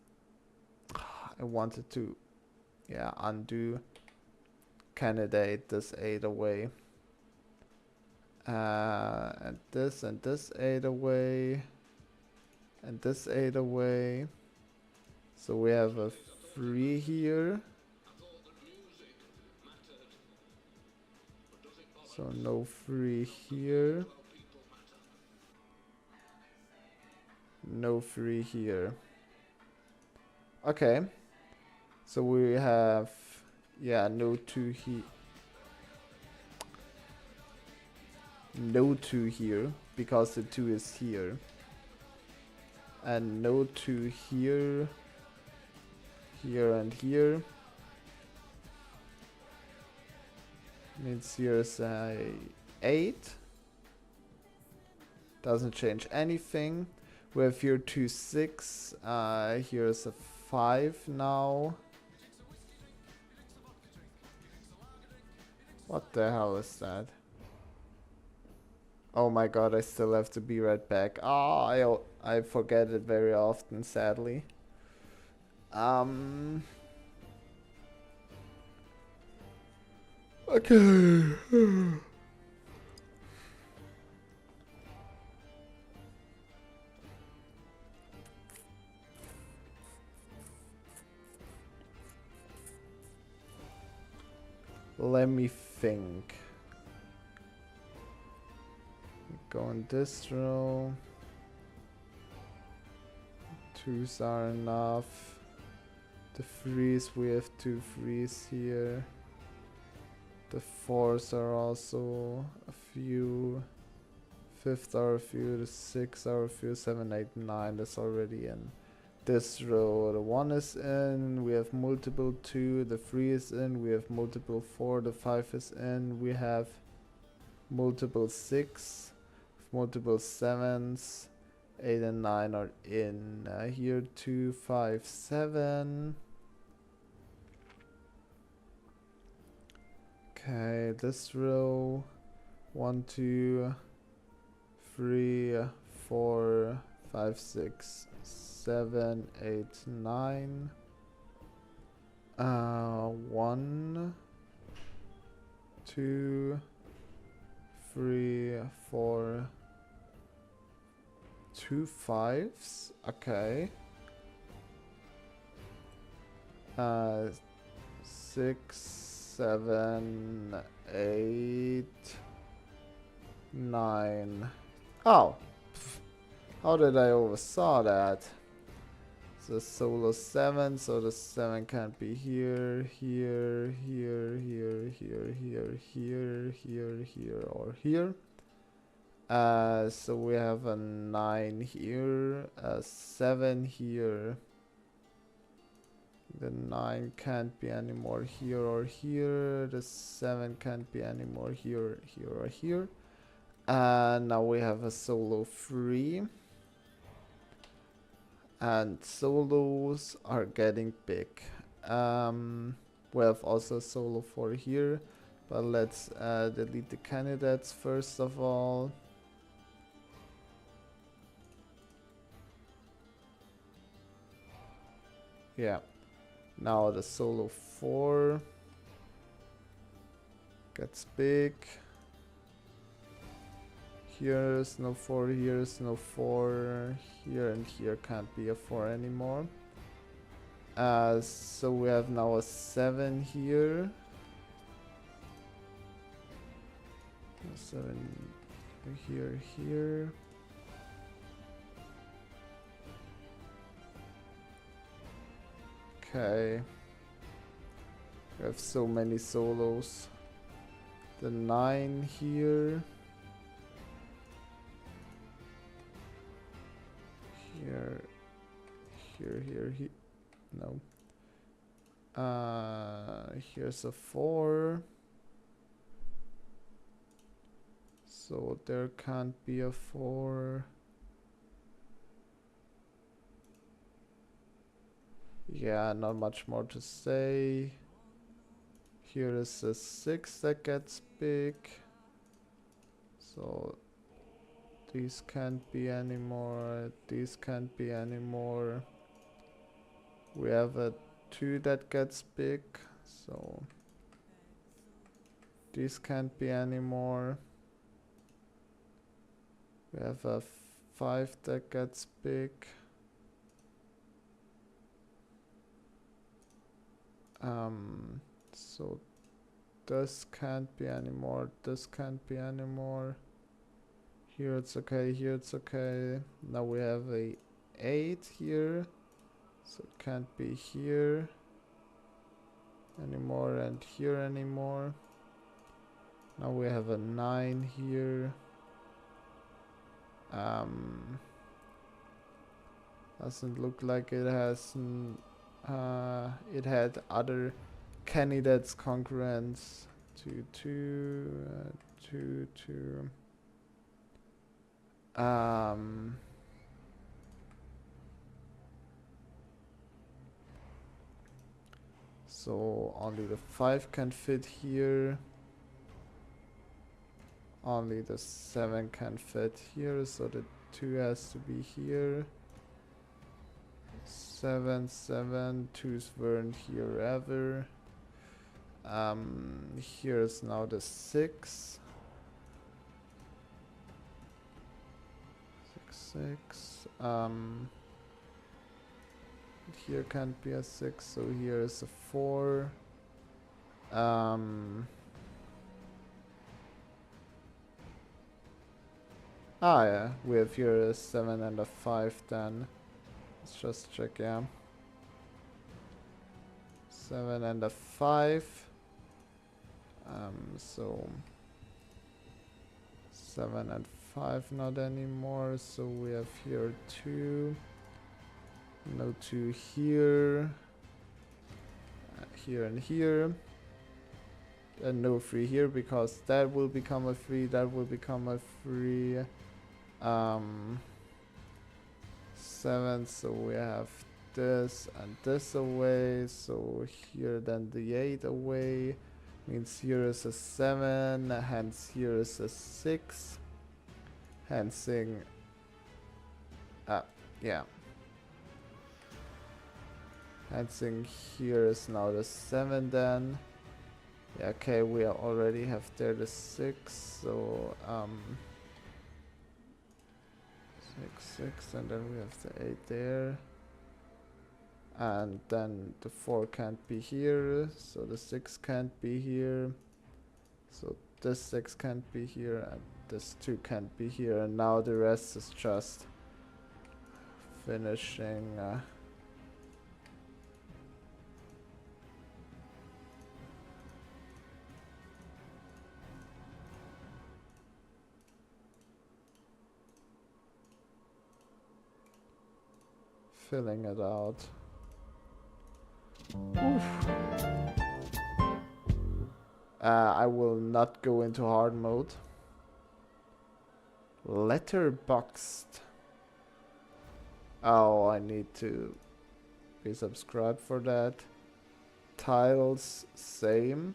Speaker 1: I wanted to, yeah, undo, candidate this 8 away. And this 8 away. And this 8 away. So we have a 3 here. So no 3 here. No 3 here. Okay. So we have, yeah, no 2 here. No 2 here, because the 2 is here. And no 2 here. Here and here. Means here's a 8. Doesn't change anything. We have here 2, 6. Here's a 5 now. What the hell is that? Oh my god, I still have to be right back. Ah, I forget it very often, sadly. Okay. Let me think. Go in this row. 2s are enough. The 3s, we have 2 3s here. The 4s are also a few. 5th are a few. The 6 are a few. 7, 8, 9. That's already in this row. The 1 is in. We have multiple 2. The 3 is in. We have multiple 4. The 5 is in. We have multiple 6. Multiple 7s. 8 and 9 are in. Here 2, 5, 7. Okay, this row. 1, 2, 3, 4, 5, 6, 7, 8, 9. 1, 2, 3, 4. 2 5s. Okay. 6, 7, 8, 9. Oh. How did I oversaw that? So solo 7, so the 7 can't be here, here, here, here, here, here, here, here, here, or here. So we have a 9 here, a 7 here. The 9 can't be anymore here or here. The 7 can't be anymore here, here, or here. And now we have a solo 3. And solos are getting big. We have also a solo 4 here. But let's delete the candidates first of all. Yeah, now the solo 4 gets big. Here's no 4, here's no 4, here and here can't be a 4 anymore. So we have now a 7 here. A 7 here, here. Okay. We have so many solos. The 9 here. Here. Here. No. Here's a 4. So there can't be a 4. Yeah, not much more to say. Here is a 6 that gets big. So these can't be anymore. These can't be anymore. We have a 2 that gets big. So these can't be anymore. We have a 5 that gets big. So this can't be anymore. This can't be anymore. Here it's okay. Here it's okay. Now we have a 8 here. So it can't be here anymore and here anymore. Now we have a 9 here. Doesn't look like it has it had other candidates concurrents. 2 2 2 2. So only the 5 can fit here. Only the 7 can fit here, so the 2 has to be here. 7 7 2's weren't here ever. Here's now the 6. 6 here can't be a 6, so here is a 4. Yeah, we have here a 7 and a 5 then. Let's just check, yeah. 7 and a 5. So 7 and 5 not anymore, so we have here 2. No 2 here. Here and here. And no 3 here because that will become a 3, that will become a 3. 7, so we have this and this away, so here then the 8 away, means here is a 7, hence here is a 6, hence yeah, hence here is now the 7 then. Yeah, okay, we already have there the 6, so 6 6, and then we have the 8 there, and then the 4 can't be here, so the 6 can't be here, so this 6 can't be here, and this 2 can't be here, and now the rest is just finishing filling it out. Oof. I will not go into hard mode. Letterboxed. Oh, I need to be subscribed for that. Tiles, same.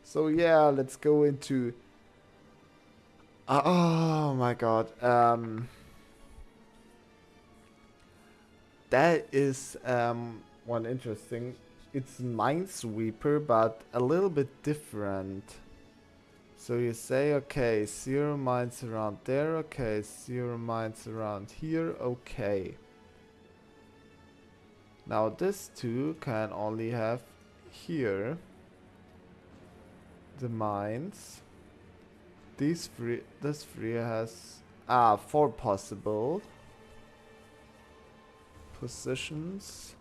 Speaker 1: So yeah, let's go into... oh my god. That is one interesting. It's Minesweeper, but a little bit different. So you say, okay, 0 mines around there, okay, 0 mines around here, okay. Now this 2 can only have here the mines. This 3 has 4 possible positions.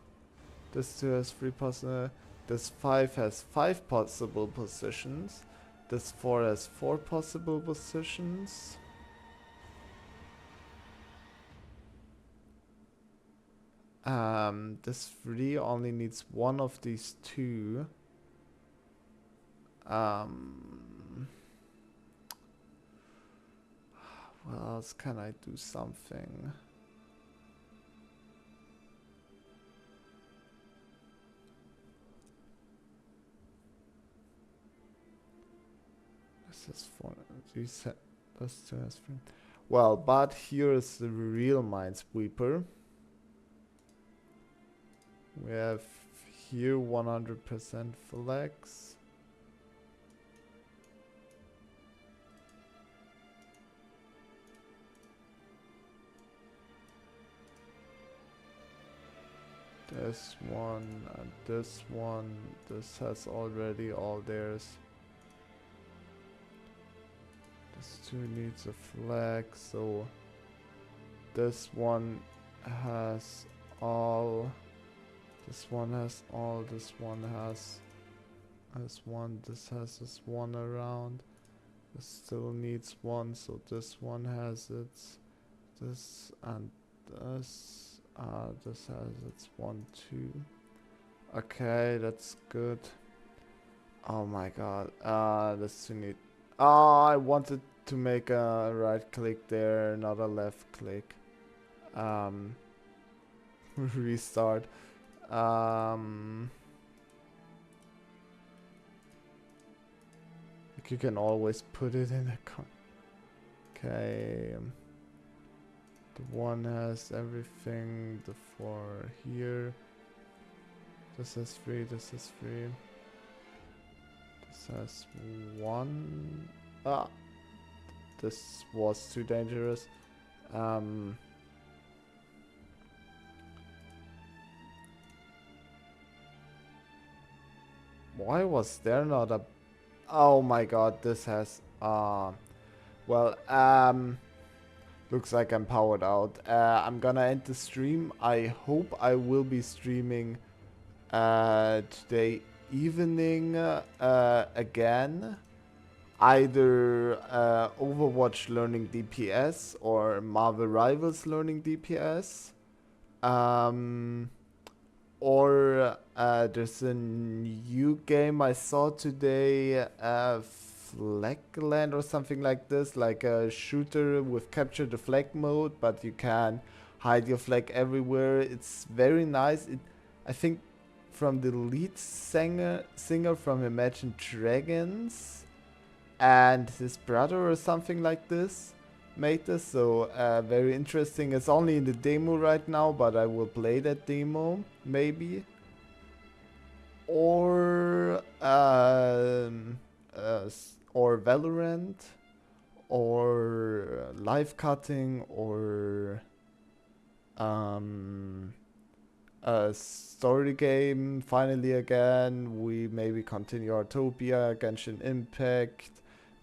Speaker 1: This 2 has 3 possible. This 5 has 5 possible positions. This 4 has 4 possible positions. This 3 only needs one of these 2. What else can I do something? This is for reset. Well, but here is the real Minesweeper. We have here 100% flex. This one and this one. This has already all theirs. This two needs a flag, so this one has all. This one has all. This one has one. This has this one around. This still needs one, so this one has its. This and this. This has its 1, 2. Okay, that's good. Oh my god. This two need. I wanted to make a right click there, not a left click. Restart. You can always put it in a okay. The one has everything. The 4 here. This is 3. This is 3. This has 1. Ah, this was too dangerous. Why was there not a? Oh my god, this has. Well, looks like I'm powered out. I'm gonna end the stream. I hope I will be streaming today evening again. Either Overwatch Learning DPS or Marvel Rivals Learning DPS. Or there's a new game I saw today, Flagland or something like this, like a shooter with capture the flag mode, but you can hide your flag everywhere. It's very nice. I think from the lead singer from Imagine Dragons and his brother or something like this made this, so very interesting. It's only in the demo right now, but I will play that demo maybe. Or Valorant, or live cutting, or a story game. Finally again, we maybe continue Autopia, Genshin Impact,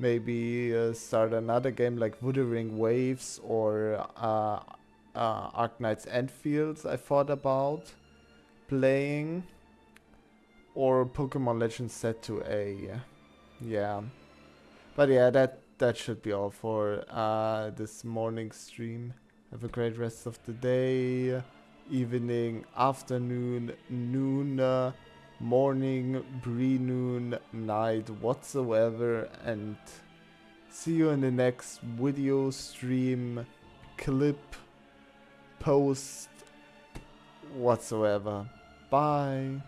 Speaker 1: maybe start another game like Wuthering Waves or Arknight's Endfields I thought about playing, or Pokemon Legends Set to A. Yeah. But yeah, that should be all for this morning stream. Have a great rest of the day, evening, afternoon, noon, morning, pre-noon, night, whatsoever, and see you in the next video, stream, clip, post, whatsoever. Bye.